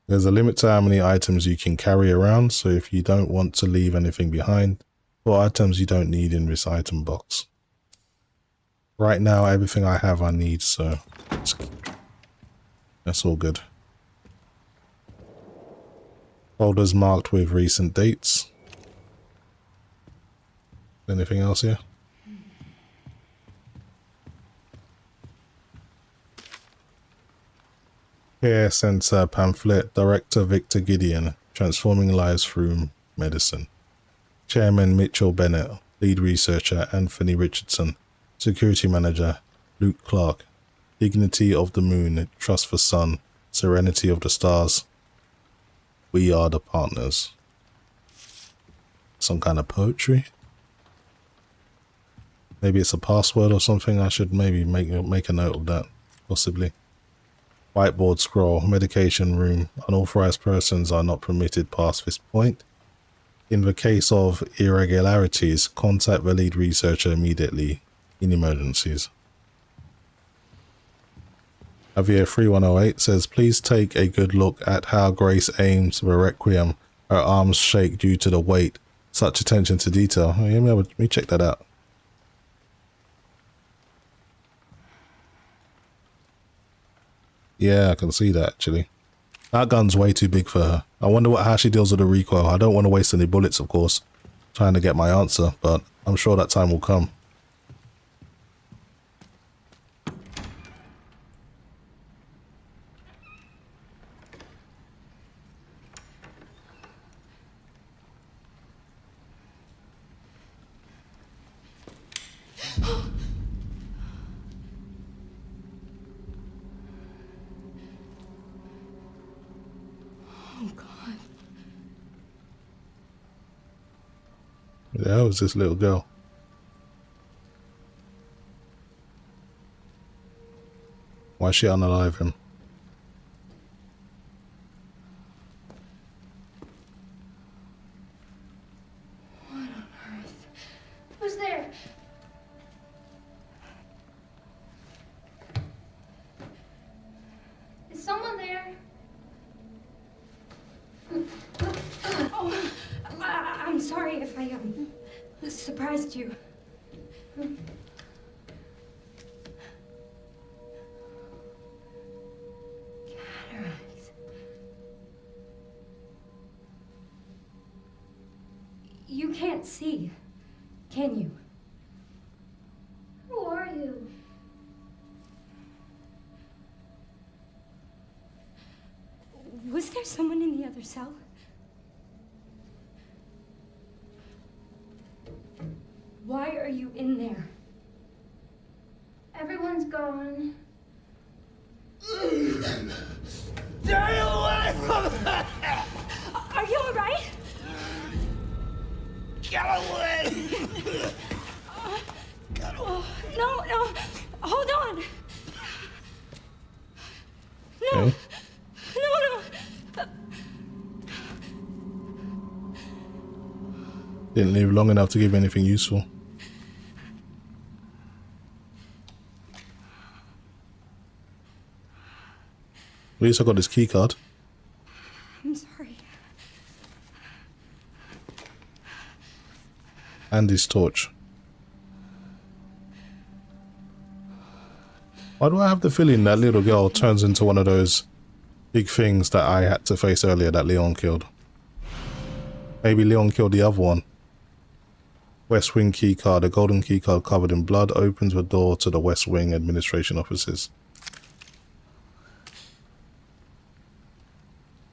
There's a limit to how many items you can carry around, so if you don't want to leave anything behind, or items you don't need in this item box. Right now, everything I have I need, so that's all good. Folders marked with recent dates. Anything else here? Care Center pamphlet, Director Victor Gideon, Transforming Lives Through Medicine. Chairman Mitchell Bennett, Lead Researcher Anthony Richardson, Security Manager Luke Clark, Dignity of the Moon, Trust for Sun, Serenity of the Stars. We are the partners. Some kind of poetry? Maybe it's a password or something. I should maybe make a note of that, possibly. Whiteboard scroll, medication room. Unauthorized persons are not permitted past this point. In the case of irregularities, contact the lead researcher immediately in emergencies. Javier 3108 says, please take a good look at how Grace aims the Requiem. Her arms shake due to the weight. Such attention to detail. Oh, yeah, let me check that out. Yeah, I can see that actually. That gun's way too big for her. I wonder how she deals with the recoil. I don't want to waste any bullets, of course, trying to get my answer, but I'm sure that time will come. That was this little girl. Why is she unaliving? What on earth? Who's there? Is someone there? Oh, I'm sorry if I surprised you. Cataracts. You can't see, can you? Who are you? Was there someone in the other cell? Why are you in there? Everyone's gone. Stay away from that! Are you all right? Get away! No, hold on. No, Okay. no. Didn't leave long enough to give anything useful. At least I got this key card. I'm sorry. And this torch. Why do I have the feeling that little girl turns into one of those big things that I had to face earlier that Leon killed? Maybe Leon killed the other one. West Wing key card. A golden key card covered in blood opens the door to the West Wing administration offices.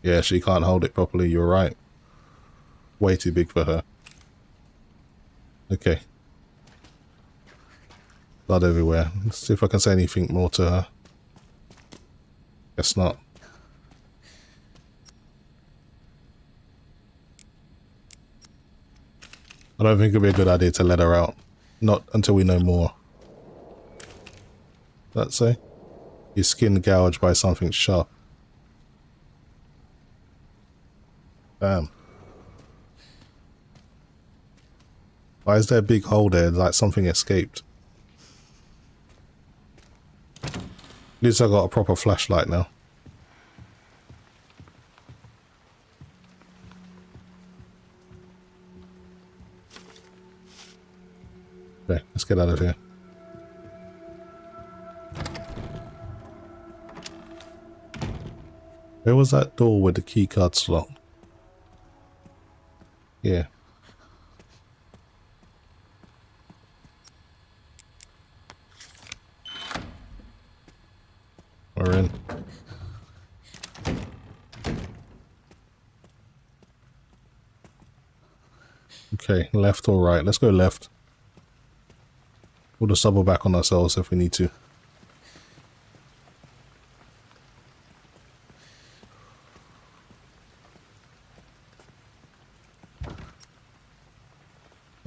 Yeah, she can't hold it properly, you're right. Way too big for her. Okay. Blood everywhere. Let's see if I can say anything more to her. Guess not. I don't think it'd be a good idea to let her out. Not until we know more. Let's say. Your skin gouged by something sharp. Damn. Why is there a big hole there, like something escaped? At least I got a proper flashlight now. Okay, let's get out of here. Where was that door with the keycard slot? Yeah. We're in. Okay, left or right? Let's go left. We'll just double back on ourselves if we need to.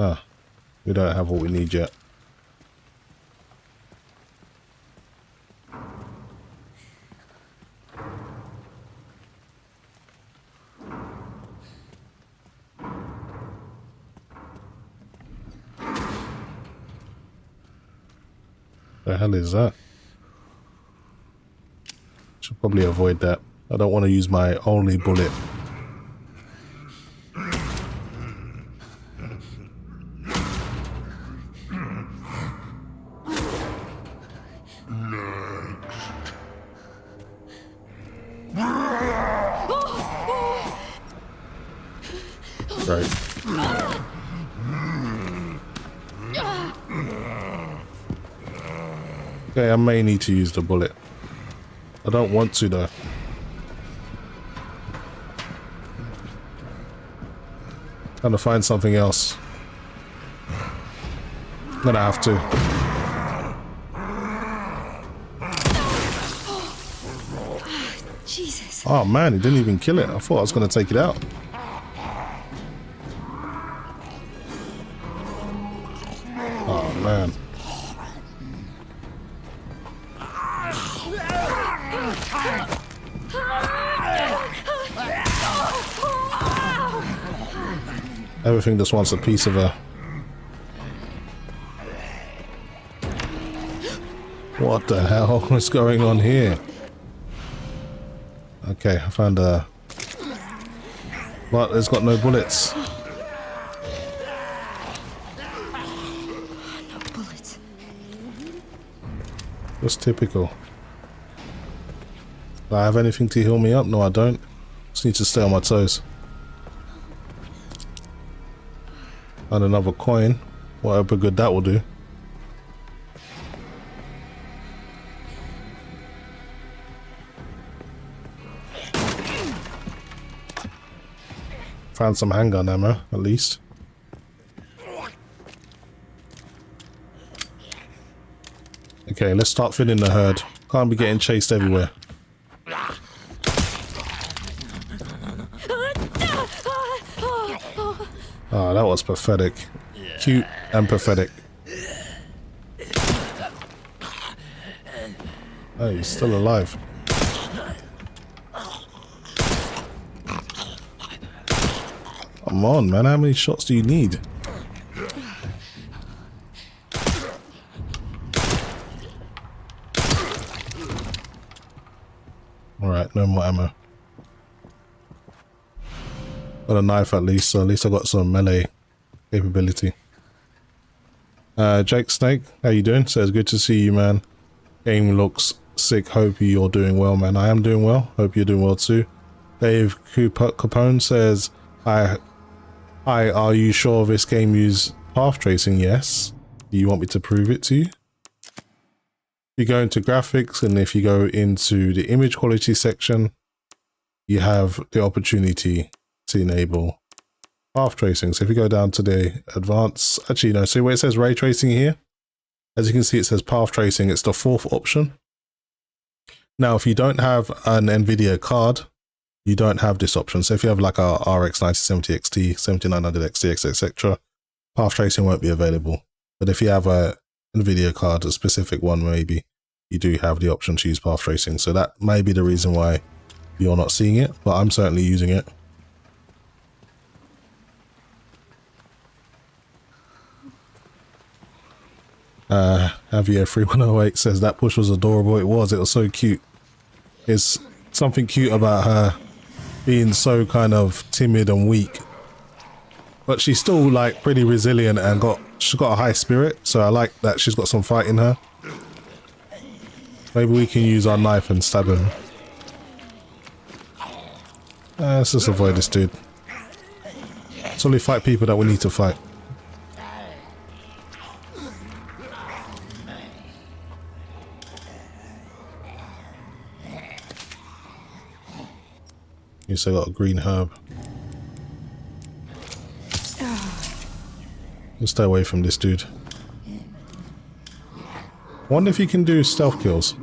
Ah, we don't have what we need yet. The hell is that? Should probably avoid that. I don't want to use my only bullet. Great. Okay, I may need to use the bullet. I don't want to though. Trying to find something else. I'm gonna have to. Jesus. Oh man, he didn't even kill it. I thought I was gonna take it out. Oh man. Everything just wants a piece of her. What the hell is going on here? Okay, I found a... But it's got no bullets. No bullets. That's typical. Do I have anything to heal me up? No, I don't. Just need to stay on my toes. And another coin. Whatever good that will do. Found some handgun ammo, at least. Okay, let's start filling the herd. Can't be getting chased everywhere. Oh, that was pathetic. Cute and pathetic. Oh, he's still alive. Come on, man. How many shots do you need? Alright, no more ammo. Got a knife at least, so at least I got some melee capability. Jake Snake, how you doing? Says good to see you, man. Game looks sick. Hope you're doing well, man. I am doing well. Hope you're doing well too. Dave Capone says, Hi, are you sure this game uses path tracing? Yes. Do you want me to prove it to you? You go into graphics, and if you go into the image quality section, you have the opportunity to enable path tracing. So if you go down to the advanced, actually no, see where it says ray tracing here? As you can see, it says path tracing. It's the fourth option. Now, if you don't have an Nvidia card, you don't have this option. So if you have like a RX 9070 XT, 7900 XTX, etc., path tracing won't be available. But if you have a Nvidia card, a specific one maybe, you do have the option to use path tracing. So that may be the reason why you're not seeing it, but I'm certainly using it. Javier 3108 says that push was adorable. It was so cute. It's something cute about her being so kind of timid and weak, but she's still like pretty resilient and she's got a high spirit, so I like that she's got some fight in her. Maybe we can use our knife and stab him. Let's just avoid this dude. Let's only fight people that we need to fight. You still got a green herb. Let's stay away from this dude. Wonder if you can do stealth kills.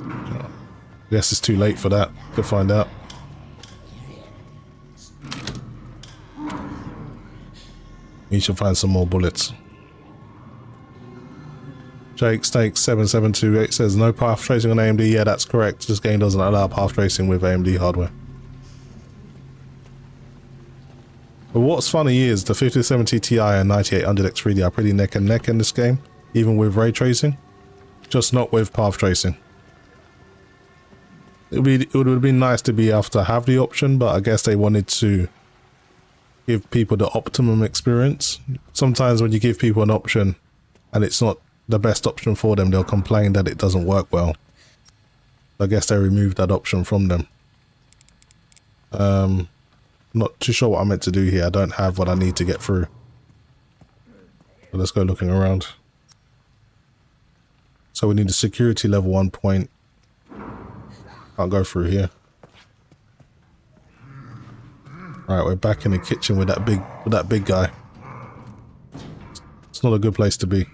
Guess it's too late for that to find out. We should find some more bullets. Jake Snake 7728 says no path tracing on AMD. Yeah, that's correct. This game doesn't allow path tracing with AMD hardware. But what's funny is the 5070 Ti and 9800X 3D are pretty neck and neck in this game, even with ray tracing, just not with path tracing. It would have been nice to be able to have the option, but I guess they wanted to give people the optimum experience. Sometimes when you give people an option and it's not the best option for them, they'll complain that it doesn't work well. I guess they removed that option from them. I'm not too sure what I'm meant to do here. I don't have what I need to get through. So let's go looking around. So we need a security level 1 point. Can't go through here. Alright, we're back in the kitchen with that big guy. It's not a good place to be.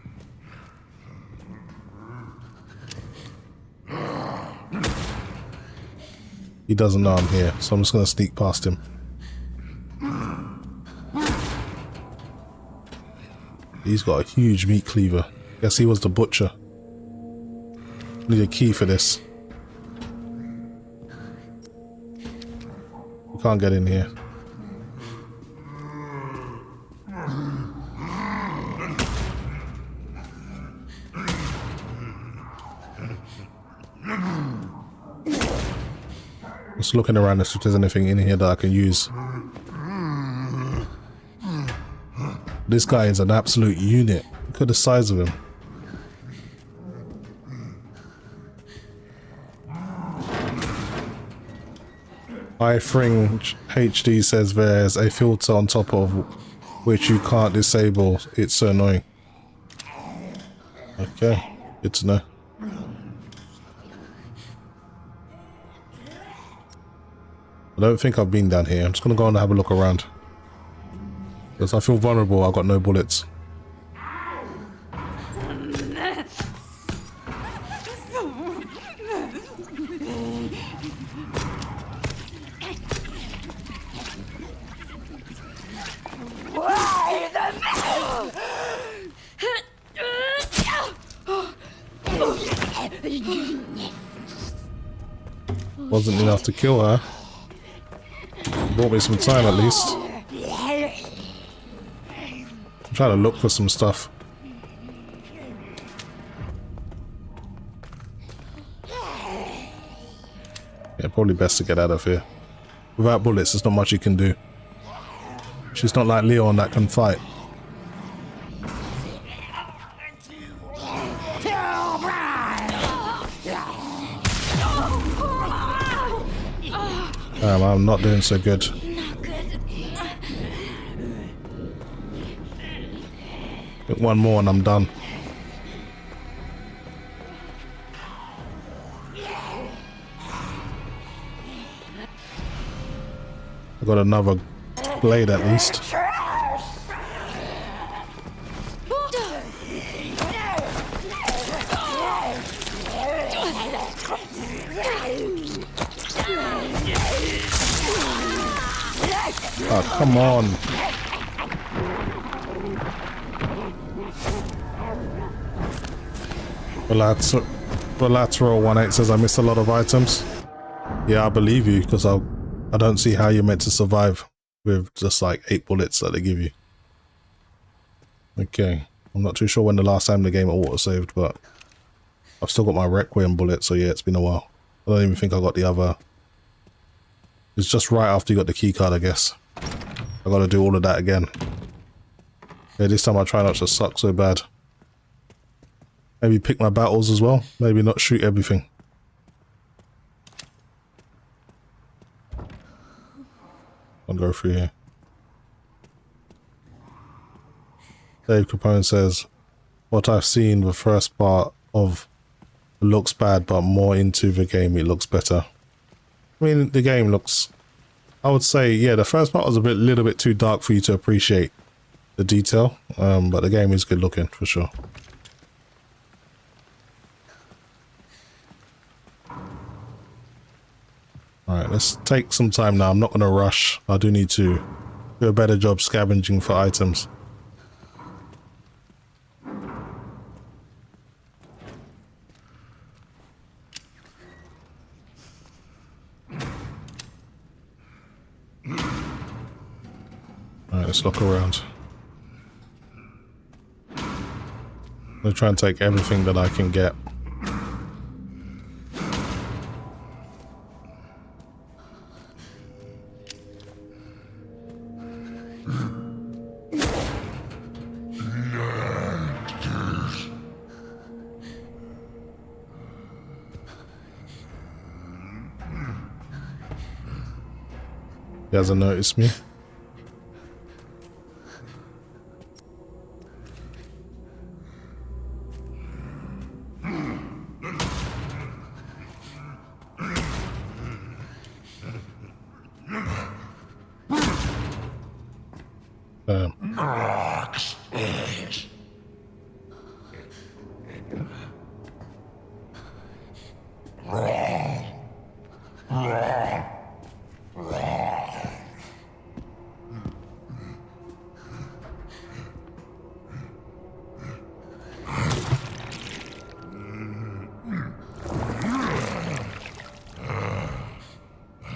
He doesn't know I'm here, so I'm just gonna sneak past him. He's got a huge meat cleaver. Guess he was the butcher. Need a key for this. We can't get in here. Just looking around to see if there's anything in here that I can use. This guy is an absolute unit. Look at the size of him. iFring HD says there's a filter on top of which you can't disable. It's so annoying. Okay, good to know. I don't think I've been down here. I'm just gonna go and have a look around. Because I feel vulnerable, I've got no bullets. Wasn't enough to kill her. Bought me some time at least. I'm trying to look for some stuff. Yeah, probably best to get out of here. Without bullets, there's not much you can do. She's not like Leon that can fight. I'm not doing so good. Get one more and I'm done. I got another blade at least. Oh, come on. Collateral 18 says I missed a lot of items. Yeah, I believe you, because I don't see how you're meant to survive with just like 8 bullets that they give you. Okay, I'm not too sure when the last time the game auto-saved, but I've still got my Requiem bullet, so yeah, it's been a while. I don't even think I got the other. It's just right after you got the key card, I guess. I gotta do all of that again. Yeah, this time I try not to suck so bad. Maybe pick my battles as well. Maybe not shoot everything. I'll go through here. Dave Capone says, what I've seen, the first part of looks bad, but more into the game it looks better. I mean, the game looks, I would say, yeah, the first part was a little bit too dark for you to appreciate the detail, but the game is good looking for sure. Alright, let's take some time now. I'm not going to rush. I do need to do a better job scavenging for items. Alright, let's look around. I'm going to try and take everything that I can get. He hasn't noticed me.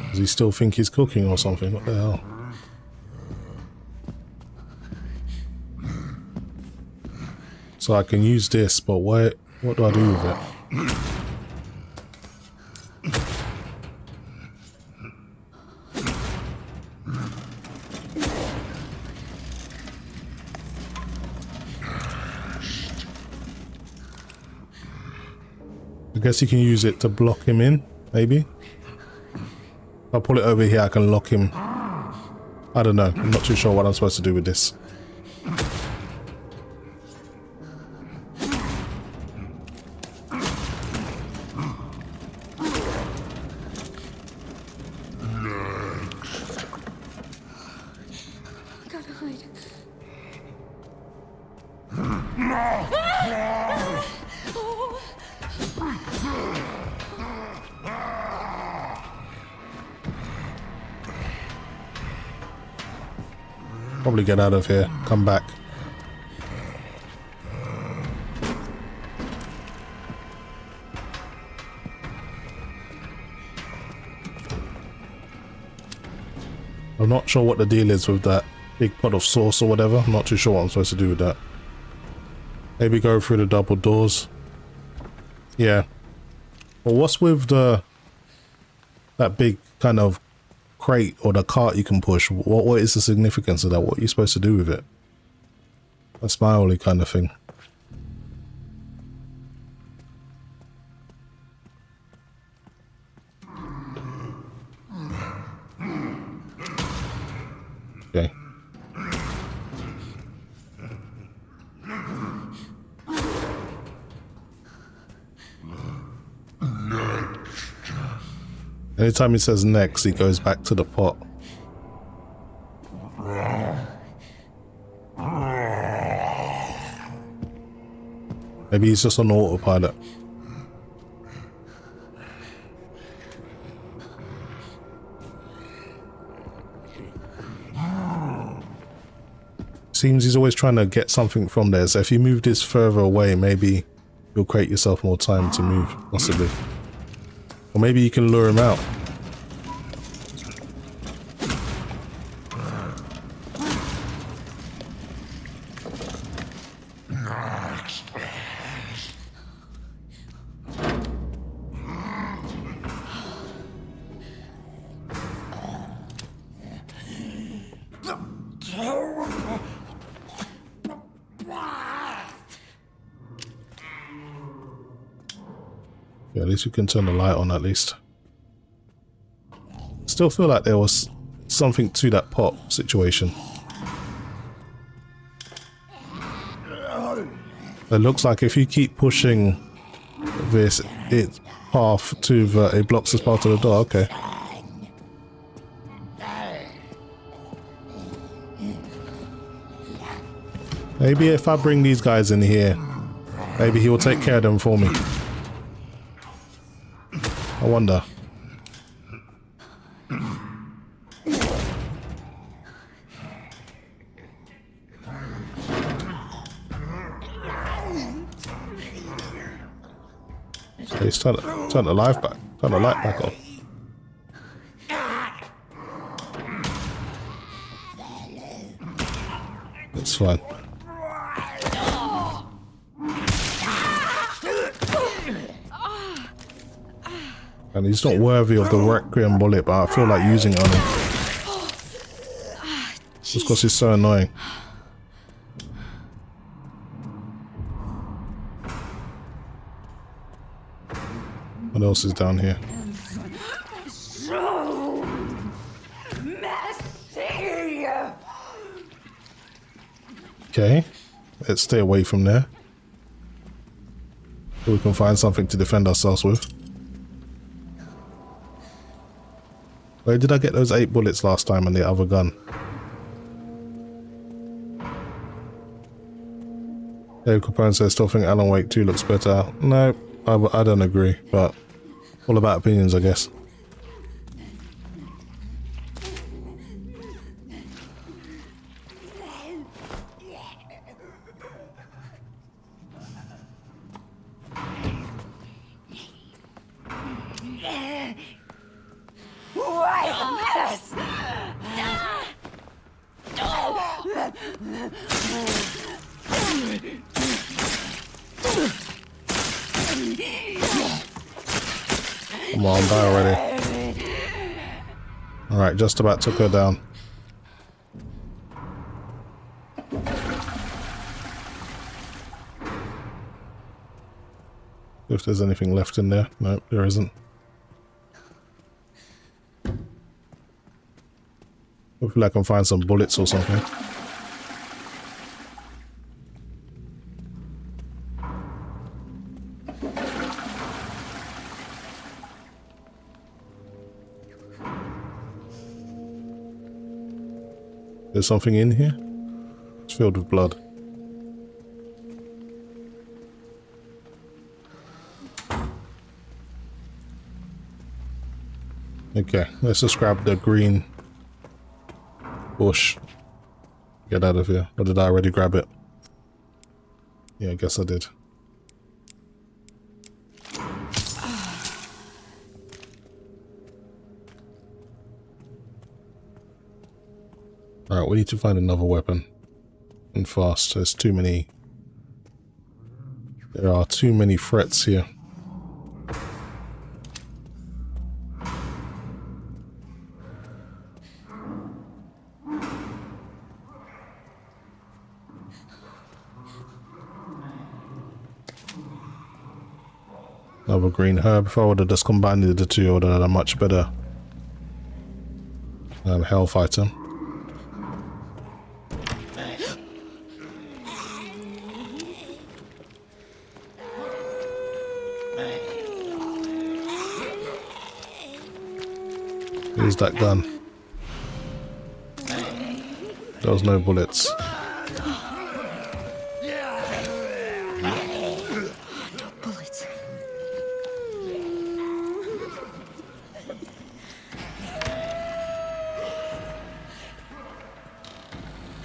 Does he still think he's cooking or something? What the hell? So I can use this, but what do I do with it? I guess you can use it to block him in, maybe? If I pull it over here, I can lock him. I don't know. I'm not too sure what I'm supposed to do with this. Gotta hide. Probably get out of here. Come back. I'm not sure what the deal is with that big pot of sauce or whatever. I'm not too sure what I'm supposed to do with that. Maybe go through the double doors. Yeah. Well, what's with that big kind of crate or the cart you can push? What is the significance of that? What are you supposed to do with it? That's my only kind of thing. Okay. Anytime he says next, he goes back to the pot. Maybe he's just on autopilot. Seems he's always trying to get something from there, so if you move this further away, maybe you'll create yourself more time to move, possibly. Or maybe you can lure him out. Yeah, at least we can turn the light on at least. Still feel like there was something to that pot situation. It looks like if you keep pushing this, its path to it blocks this part of the door. Okay. Maybe if I bring these guys in here, maybe he will take care of them for me. I wonder. Let's turn the light back. Turn the light back on. That's fine. And he's not worthy of the Requiem bullet, but I feel like using it on him. Just because he's so annoying. What else is down here? So messed Okay, let's stay away from there. So we can find something to defend ourselves with. Where did I get those 8 bullets last time on the other gun? Dave Capone says, still think Alan Wake 2 looks better. No, I don't agree, but all about opinions, I guess. Come on, die already. Alright, just about took her down. If there's anything left in there. Nope, there isn't. Hopefully I can find some bullets or something. There's something in here? It's filled with blood. Okay, let's just grab the green bush. Get out of here. Or did I already grab it? Yeah, I guess I did. Alright, we need to find another weapon. And fast. There's too many. There are too many threats here. Another green herb. If I would have just combined the two, I would have had a much better health item. Here's that gun. There was no bullets.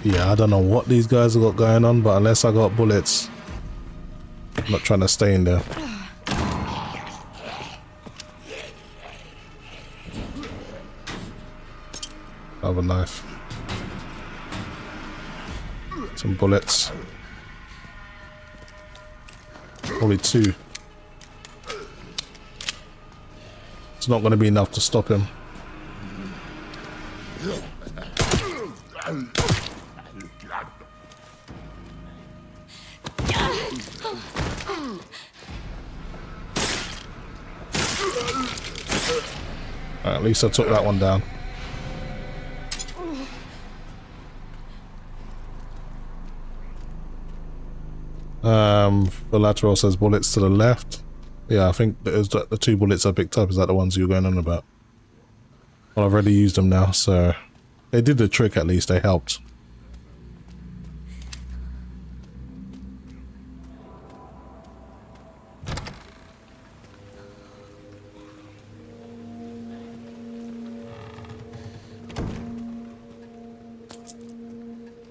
Yeah, I don't know what these guys have got going on, but unless I got bullets, I'm not trying to stay in there. Another knife. Some bullets. Only 2. It's not going to be enough to stop him. At least I took that one down. The lateral says bullets to the left. Yeah, I think the 2 bullets I picked up. Is that the ones you were going on about? Well, I've already used them now, so they did the trick at least. They helped.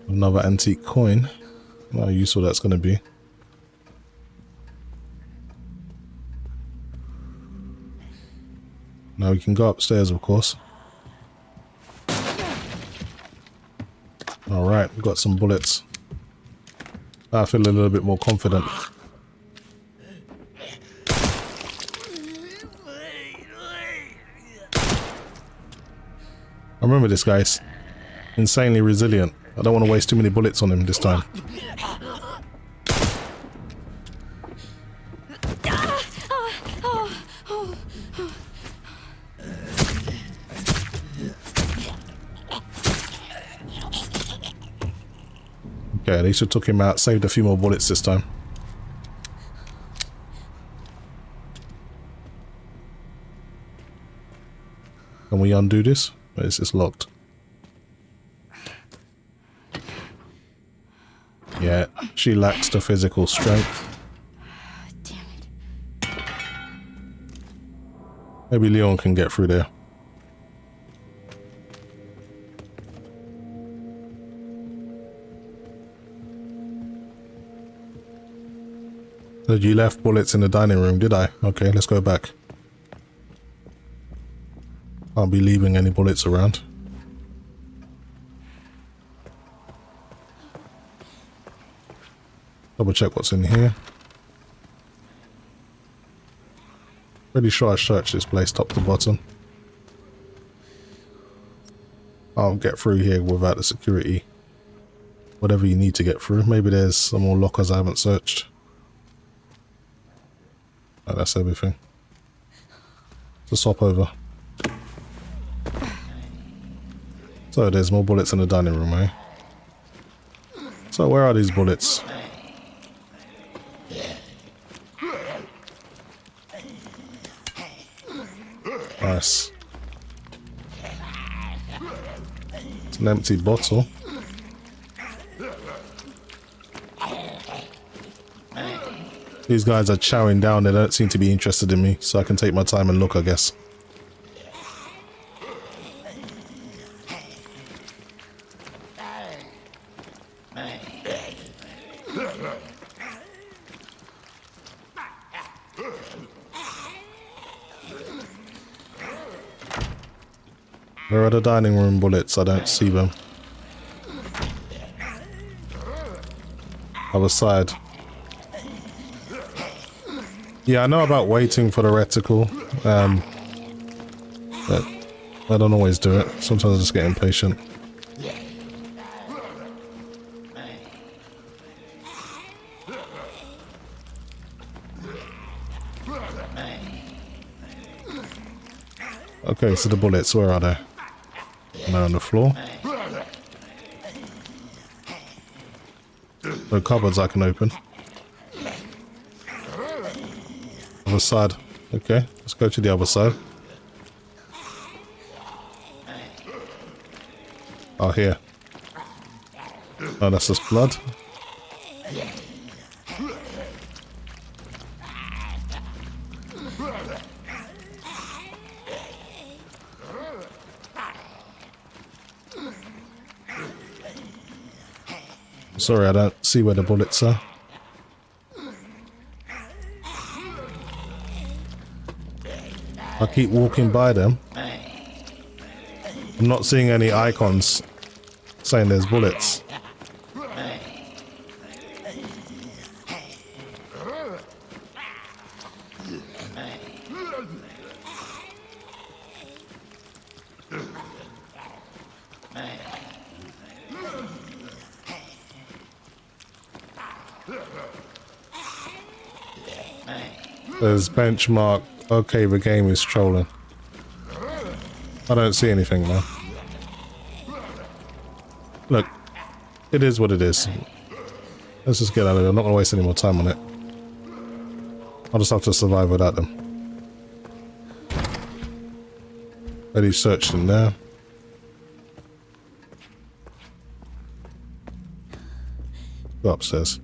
Another antique coin. How useful that's going to be. Now we can go upstairs, of course. Alright, we've got some bullets. I feel a little bit more confident. I remember this guy's insanely resilient. I don't want to waste too many bullets on him this time. Okay, at least we took him out, saved a few more bullets this time. Can we undo this? Or is this locked? Yeah, she lacks the physical strength. Damn it. Maybe Leon can get through there. So you left bullets in the dining room, did I? Okay, let's go back. Can't be leaving any bullets around. Double check what's in here. Pretty sure I searched this place top to bottom. I'll get through here without the security. Whatever you need to get through. Maybe there's some more lockers I haven't searched. Oh, that's everything. Just hop over. So there's more bullets in the dining room, eh? So where are these bullets? Nice. It's an empty bottle. These guys are chowing down. They don't seem to be interested in me, so I can take my time and look, I guess. Where are the dining room bullets? I don't see them. Other side. Yeah, I know about waiting for the reticle, but I don't always do it. Sometimes I just get impatient. Okay, so the bullets, where are they? They're on the floor. No cupboards I can open. Other side. Okay, let's go to the other side. Oh, here. Oh, that's just blood. Sorry, I don't see where the bullets are. I keep walking by them. I'm not seeing any icons saying there's bullets. There's benchmark. Okay, the game is trolling. I don't see anything now. Look, it is what it is. Let's just get out of here. I'm not going to waste any more time on it. I'll just have to survive without them. Already searched in there. Go upstairs.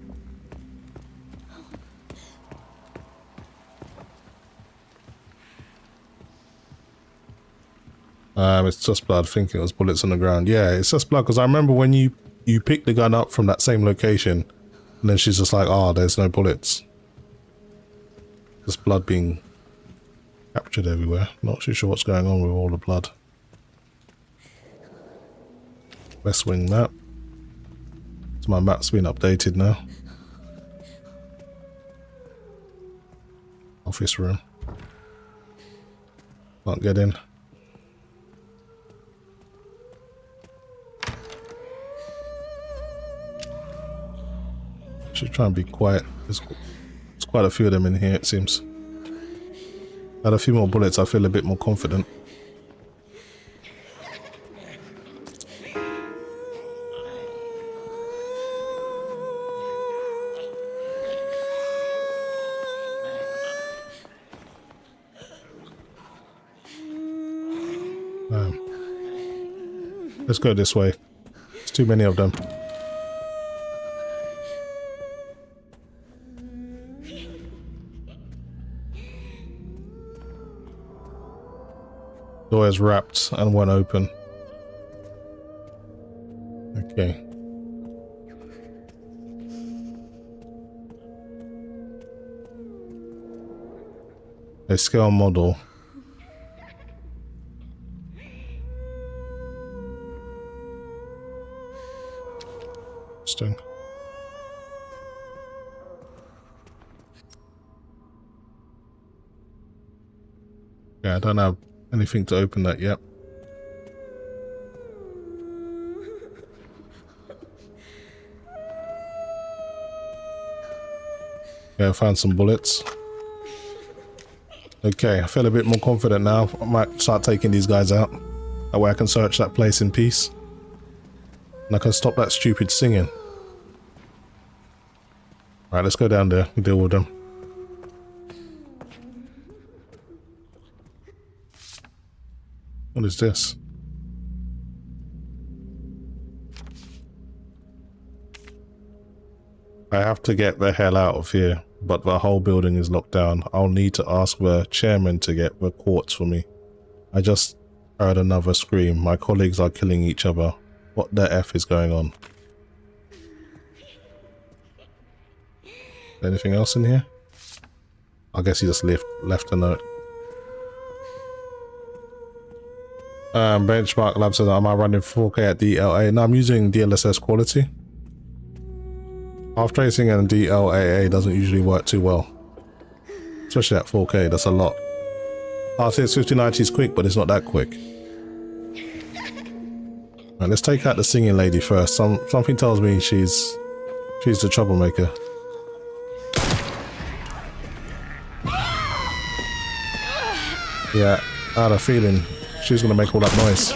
It's just blood. Thinking it was bullets on the ground. Yeah, it's just blood because I remember when you picked the gun up from that same location, and then she's just like, "Oh, there's no bullets." Just blood being captured everywhere. Not too sure what's going on with all the blood. West Wing map. So my map's been updated now. Office room. Can't get in. Should try and be quiet. There's quite a few of them in here, it seems. Had a few more bullets, I feel a bit more confident. Let's go this way. There's too many of them. Door is wrapped and won't open. Okay. A scale model. Interesting. Yeah, I don't have anything to open that yet. Yeah, I found some bullets. Okay, I feel a bit more confident now. I might start taking these guys out. That way I can search that place in peace. And I can stop that stupid singing. Alright, let's go down there and deal with them. What is this? I have to get the hell out of here, but the whole building is locked down. I'll need to ask the chairman to get the quartz for me. I just heard another scream. My colleagues are killing each other. What the F is going on? Anything else in here? I guess he just left a note. Benchmark Lab says, am I running 4K at DLA? No, I'm using DLSS quality. Half tracing and DLAA doesn't usually work too well. Especially at 4K, that's a lot. RTX 5090 is quick, but it's not that quick. Right, let's take out the singing lady first. Something tells me she's the troublemaker. Yeah, I had a feeling she's gonna make all that noise.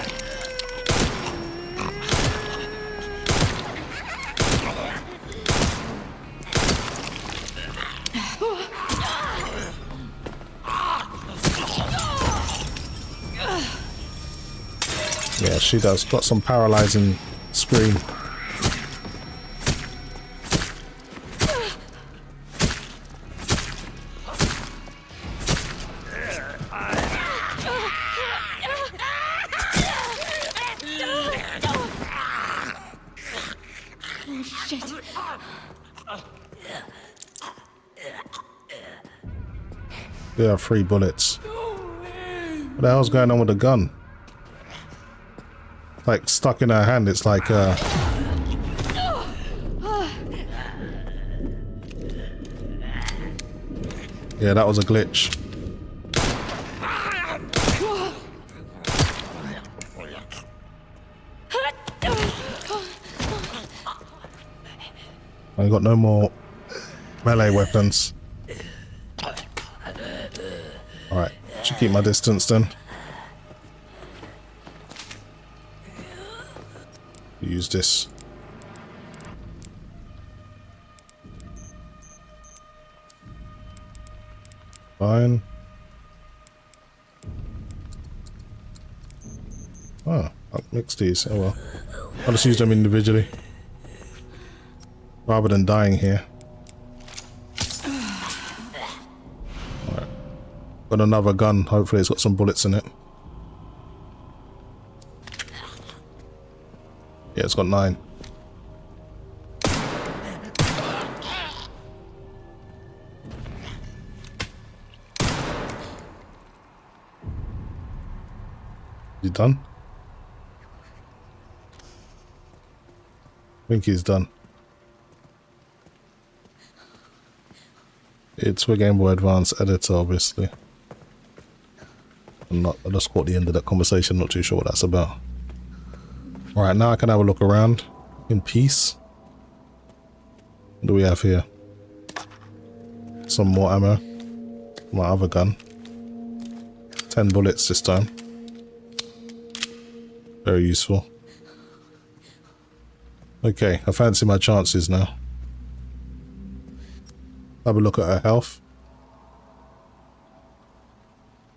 Yeah, she does. Got some paralyzing scream. There are 3 bullets. What the hell's going on with the gun? Like stuck in her hand, it's like yeah, that was a glitch. I got no more melee weapons. Alright, should keep my distance then. Use this. Fine. Oh, I'll mix these. Oh well. I'll just use them individually. Rather than dying here. Alright. Got another gun. Hopefully it's got some bullets in it. Yeah, it's got 9. You done? I think he's done. It's the Game Boy Advance editor, obviously. I just caught the end of that conversation, not too sure what that's about. Alright, now I can have a look around in peace. What do we have here? Some more ammo. My other gun. 10 bullets this time. Very useful. Okay, I fancy my chances now. Have a look at her health.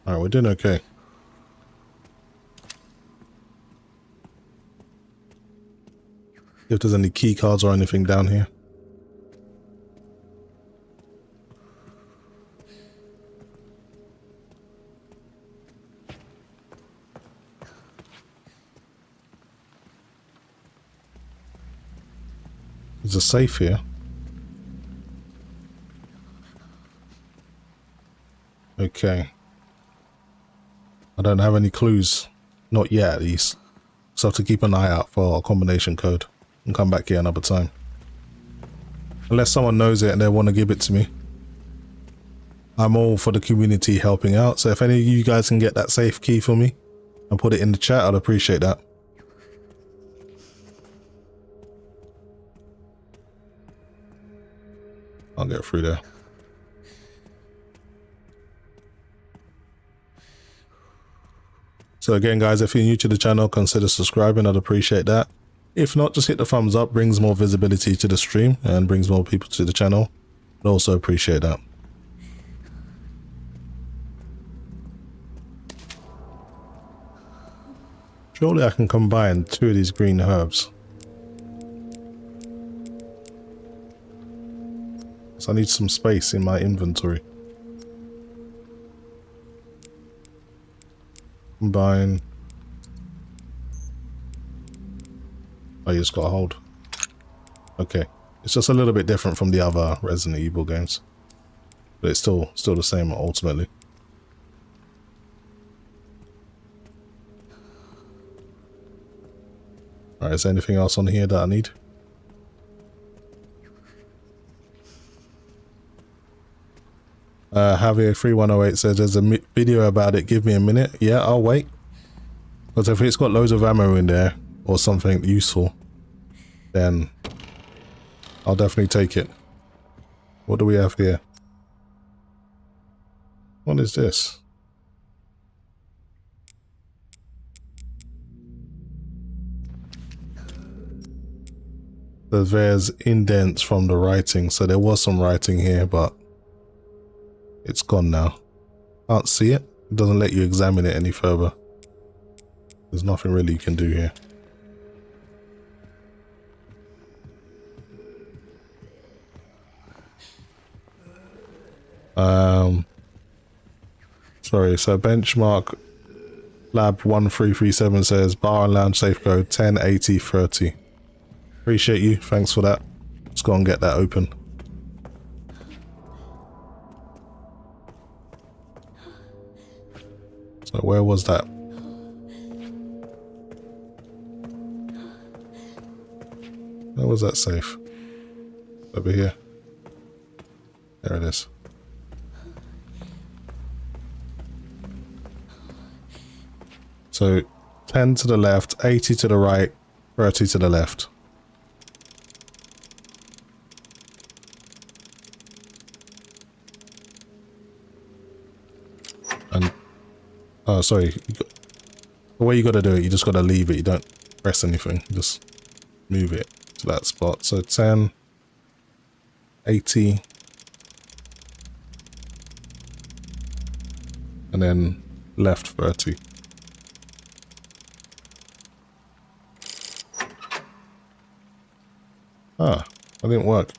Alright, we're doing okay. if there's any key cards or anything down here. There's a safe here. Okay. I don't have any clues. Not yet, at least. So I have to keep an eye out for a combination code and come back here another time. Unless someone knows it and they want to give it to me. I'm all for the community helping out. So if any of you guys can get that safe key for me and put it in the chat, I'd appreciate that. I'll get through there. So again, guys, if you're new to the channel, consider subscribing. I'd appreciate that. If not, just hit the thumbs up. Brings more visibility to the stream and brings more people to the channel. I'd also appreciate that. Surely I can combine 2 of these green herbs. So I need some space in my inventory. Combine. Oh, you just got to hold. Okay. It's just a little bit different from the other Resident Evil games. But it's still the same ultimately. Alright, is there anything else on here that I need? Javier3108 says there's a video about it. Give me a minute. Yeah, I'll wait. Because if it's got loads of ammo in there or something useful, then I'll definitely take it. What do we have here? What is this? There's indents from the writing, so there was some writing here, but it's gone now. Can't see it. It doesn't let you examine it any further. There's nothing really you can do here. Sorry, so benchmark lab 1337 says bar and lounge safe code 108030. Appreciate you. Thanks for that. Let's go and get that open. So where was that? Where was that safe? Over here. There it is. So 10 to the left, 80 to the right, 30 to the left. And oh, sorry. The way you got to do it, you just got to leave it. You don't press anything. You just move it to that spot. So 10, 80, and then left 30. Ah, that didn't work.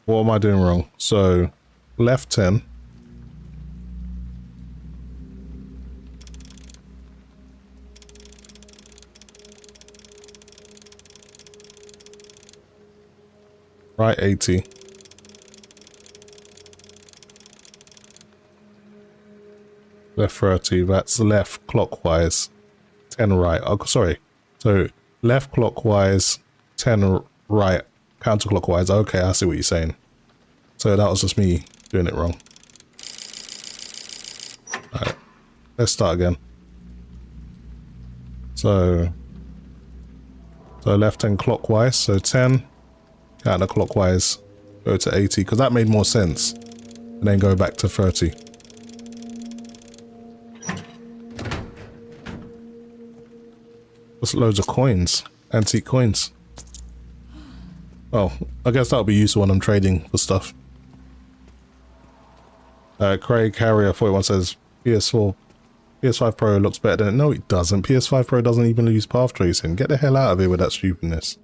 What am I doing wrong? So left 10. Right 80. Left 30, that's left clockwise. 10 right. Oh, sorry. So left clockwise, 10 right, counterclockwise. Okay, I see what you're saying. So that was just me doing it wrong. Alright, let's start again. So left 10 clockwise, so 10. Counterclockwise, go to 80, because that made more sense. And then go back to 30. Just loads of coins. Antique coins. Oh, I guess that'll be useful when I'm trading for stuff. Craig Harrier 41 says PS4 PS5 Pro looks better than it. No, it doesn't. PS5 Pro doesn't even use path tracing. Get the hell out of here with that stupidness.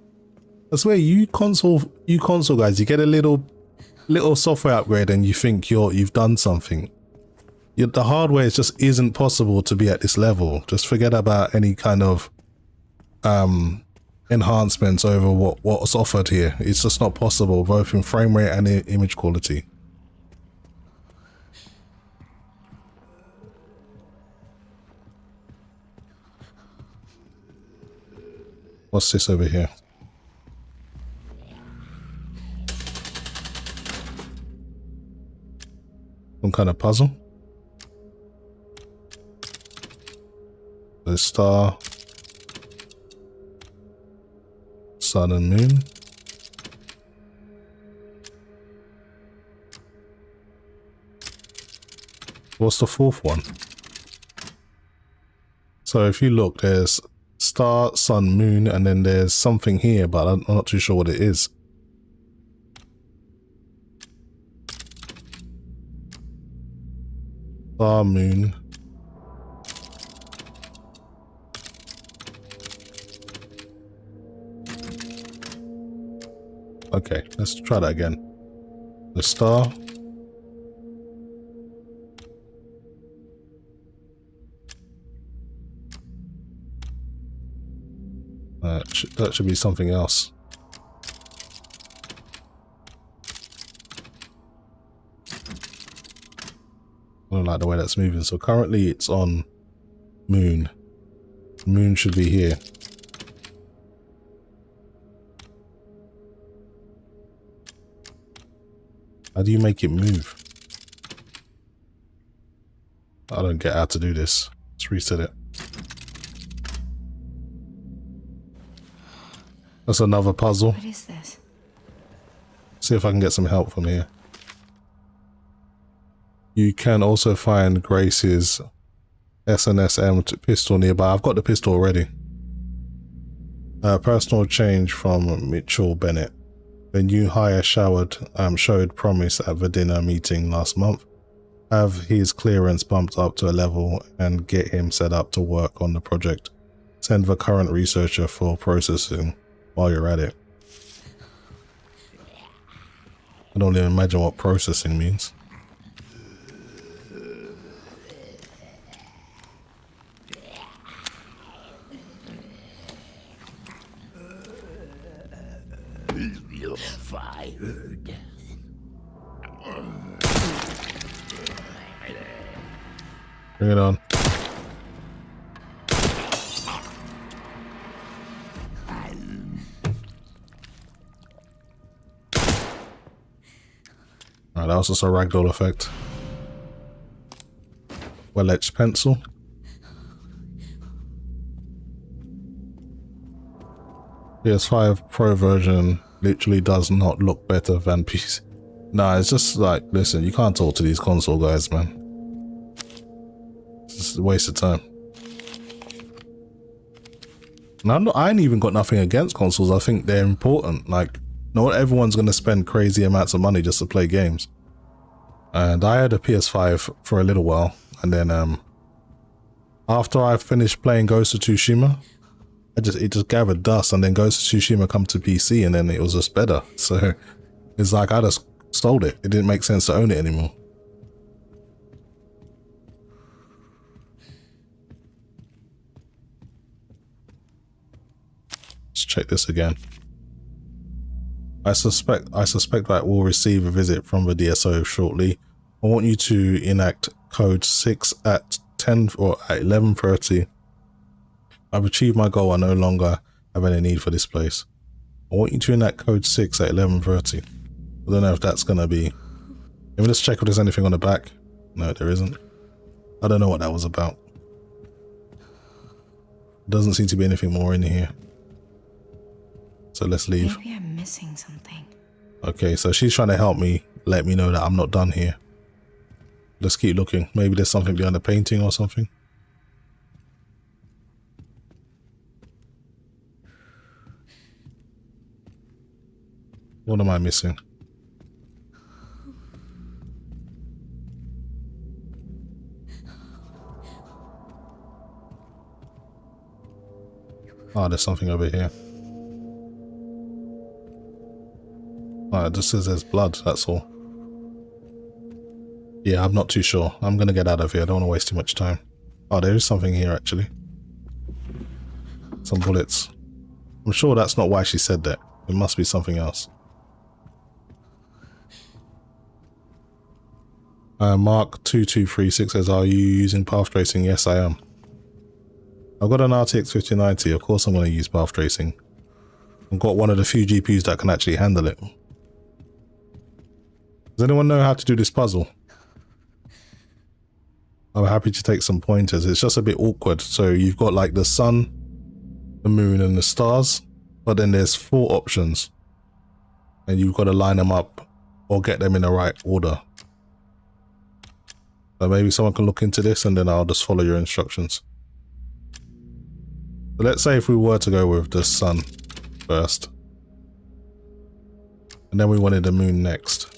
I swear, you console guys, you get a little software upgrade and you think you've done something. The hardware just isn't possible to be at this level. Just forget about any kind of enhancements over what's offered here. It's just not possible, both in frame rate and image quality. What's this over here? Some kind of puzzle. The star, sun and moon. What's the fourth one? So if you look, there's star, sun, moon, and then there's something here, but I'm not too sure what it is. Star, moon. Okay, let's try that again. The star. That should be something else. I don't like the way that's moving. So currently it's on moon. Moon should be here. How do you make it move? I don't get how to do this. Let's reset it. That's another puzzle. What is this? See if I can get some help from here. You can also find Grace's SNSM pistol nearby. I've got the pistol already. Personal change from Mitchell Bennett. The new hire showed promise at the dinner meeting last month. Have his clearance bumped up to a level and get him set up to work on the project. Send the current researcher for processing while you're at it. I don't even imagine what processing means. You're fired. Bring it on. Alright, that was just a ragdoll effect. Well-etched pencil. PS5 Pro version literally does not look better than PC. Nah, it's just like, listen, you can't talk to these console guys, man. It's just a waste of time. And I ain't even got nothing against consoles. I think they're important. Like, not everyone's going to spend crazy amounts of money just to play games. And I had a PS5 for a little while. And then after I finished playing Ghost of Tsushima, it just gathered dust, and then Ghost of Tsushima come to PC, and then it was just better. So it's like I just stole it. It didn't make sense to own it anymore. Let's check this again. I suspect that we'll receive a visit from the DSO shortly. I want you to enact code 6 at 10 or at 11:30. I've achieved my goal. I no longer have any need for this place. I want you to enact code 6 at 11:30. I don't know if that's gonna be. Let me just check if there's anything on the back. No, there isn't. I don't know what that was about. Doesn't seem to be anything more in here. So let's leave. Maybe I'm missing something. Okay, so she's trying to help me, let me know that I'm not done here. Let's keep looking. Maybe there's something behind the painting or something. What am I missing? Oh, there's something over here. Oh, it just says there's blood, that's all. Yeah, I'm not too sure. I'm gonna get out of here. I don't want to waste too much time. Oh, there is something here actually. Some bullets. I'm sure that's not why she said that. It must be something else. Mark2236 says, are you using path tracing? Yes, I am. I've got an RTX 5090. Of course I'm going to use path tracing. I've got one of the few GPUs that can actually handle it. Does anyone know how to do this puzzle? I'm happy to take some pointers. It's just a bit awkward. So you've got like the sun, the moon and the stars, but then there's 4 options and you've got to line them up or get them in the right order. So maybe someone can look into this and then I'll just follow your instructions. So let's say if we were to go with the sun first and then we wanted the moon next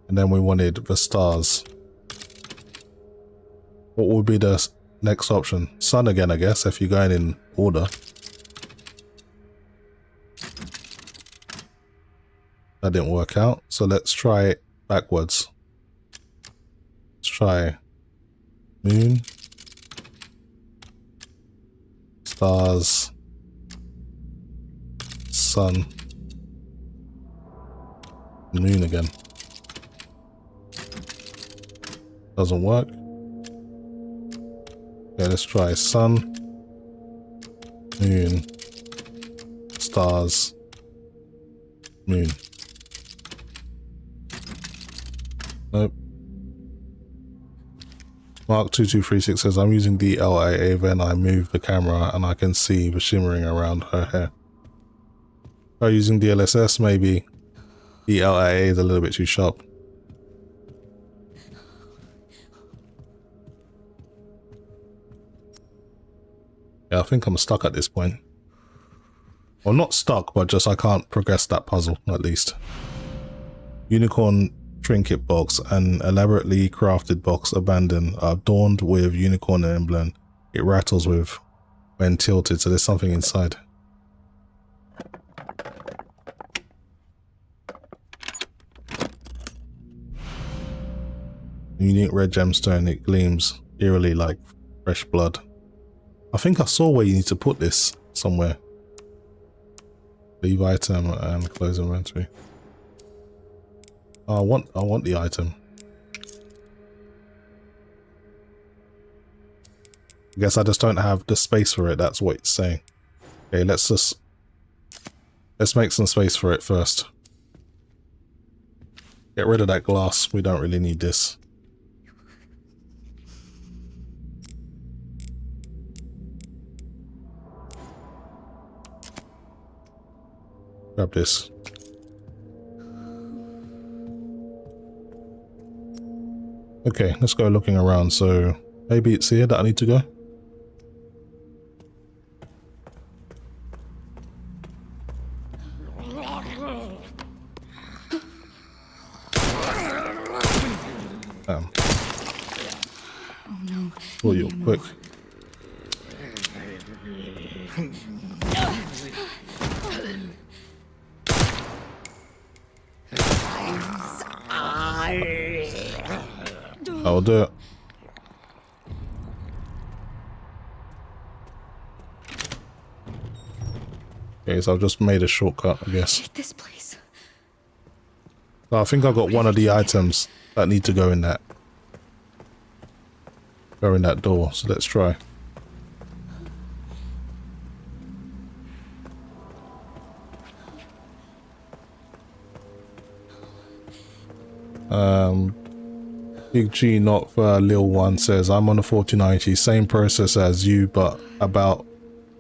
and then we wanted the stars. What would be the next option? Sun again, I guess, if you're going in order. That didn't work out, so let's try it backwards. Let's try moon, stars, sun, moon again. Doesn't work. Okay, let's try sun, moon, stars, moon. Nope. Mark2236 says, I'm using DLSS, then I move the camera and I can see the shimmering around her hair. Try using DLSS, maybe DLSS is a little bit too sharp. Yeah, I think I'm stuck at this point. Well, not stuck, but just I can't progress that puzzle, at least. Unicorn trinket box, an elaborately crafted box abandoned, adorned with unicorn emblem. It rattles with when tilted, so there's something inside. Unique red gemstone, it gleams eerily like fresh blood. I think I saw where you need to put this somewhere. Leave item and close inventory. Oh, I want the item. I guess I just don't have the space for it, that's what it's saying. Okay, let's make some space for it first. Get rid of that glass, we don't really need this. Grab this. Okay, let's go looking around. So maybe it's here that I need to go. Damn. Oh no. Oh, you're quick. I'll do it. Okay, so I've just made a shortcut, I guess. This place. So I think I got one of the items that need to go in that. Go in that door, so let's try. Big G not for Lil One says, I'm on a 4090, same process as you, but about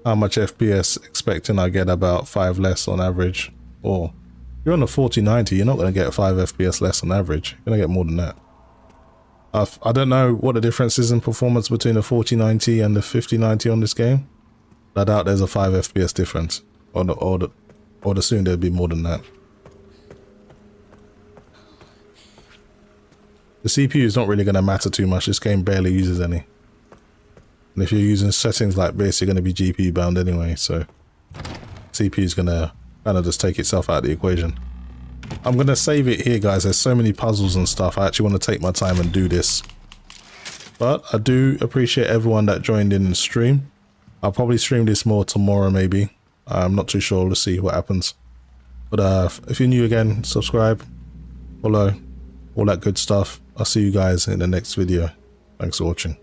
how much FPS expecting I get about 5 less on average. Or you're on a 4090, you're not going to get 5 FPS less on average. You're going to get more than that. I don't know what the difference is in performance between the 4090 and the 5090 on this game. I doubt there's a 5 FPS difference. Or soon there'll be more than that. The CPU is not really going to matter too much. This game barely uses any. And if you're using settings like this, you're going to be GPU bound anyway, so CPU is going to kind of just take itself out of the equation. I'm going to save it here, guys. There's so many puzzles and stuff. I actually want to take my time and do this. But I do appreciate everyone that joined in the stream. I'll probably stream this more tomorrow, maybe. I'm not too sure. Let's see what happens. But if you're new again, subscribe, follow, all that good stuff. I'll see you guys in the next video. Thanks for watching.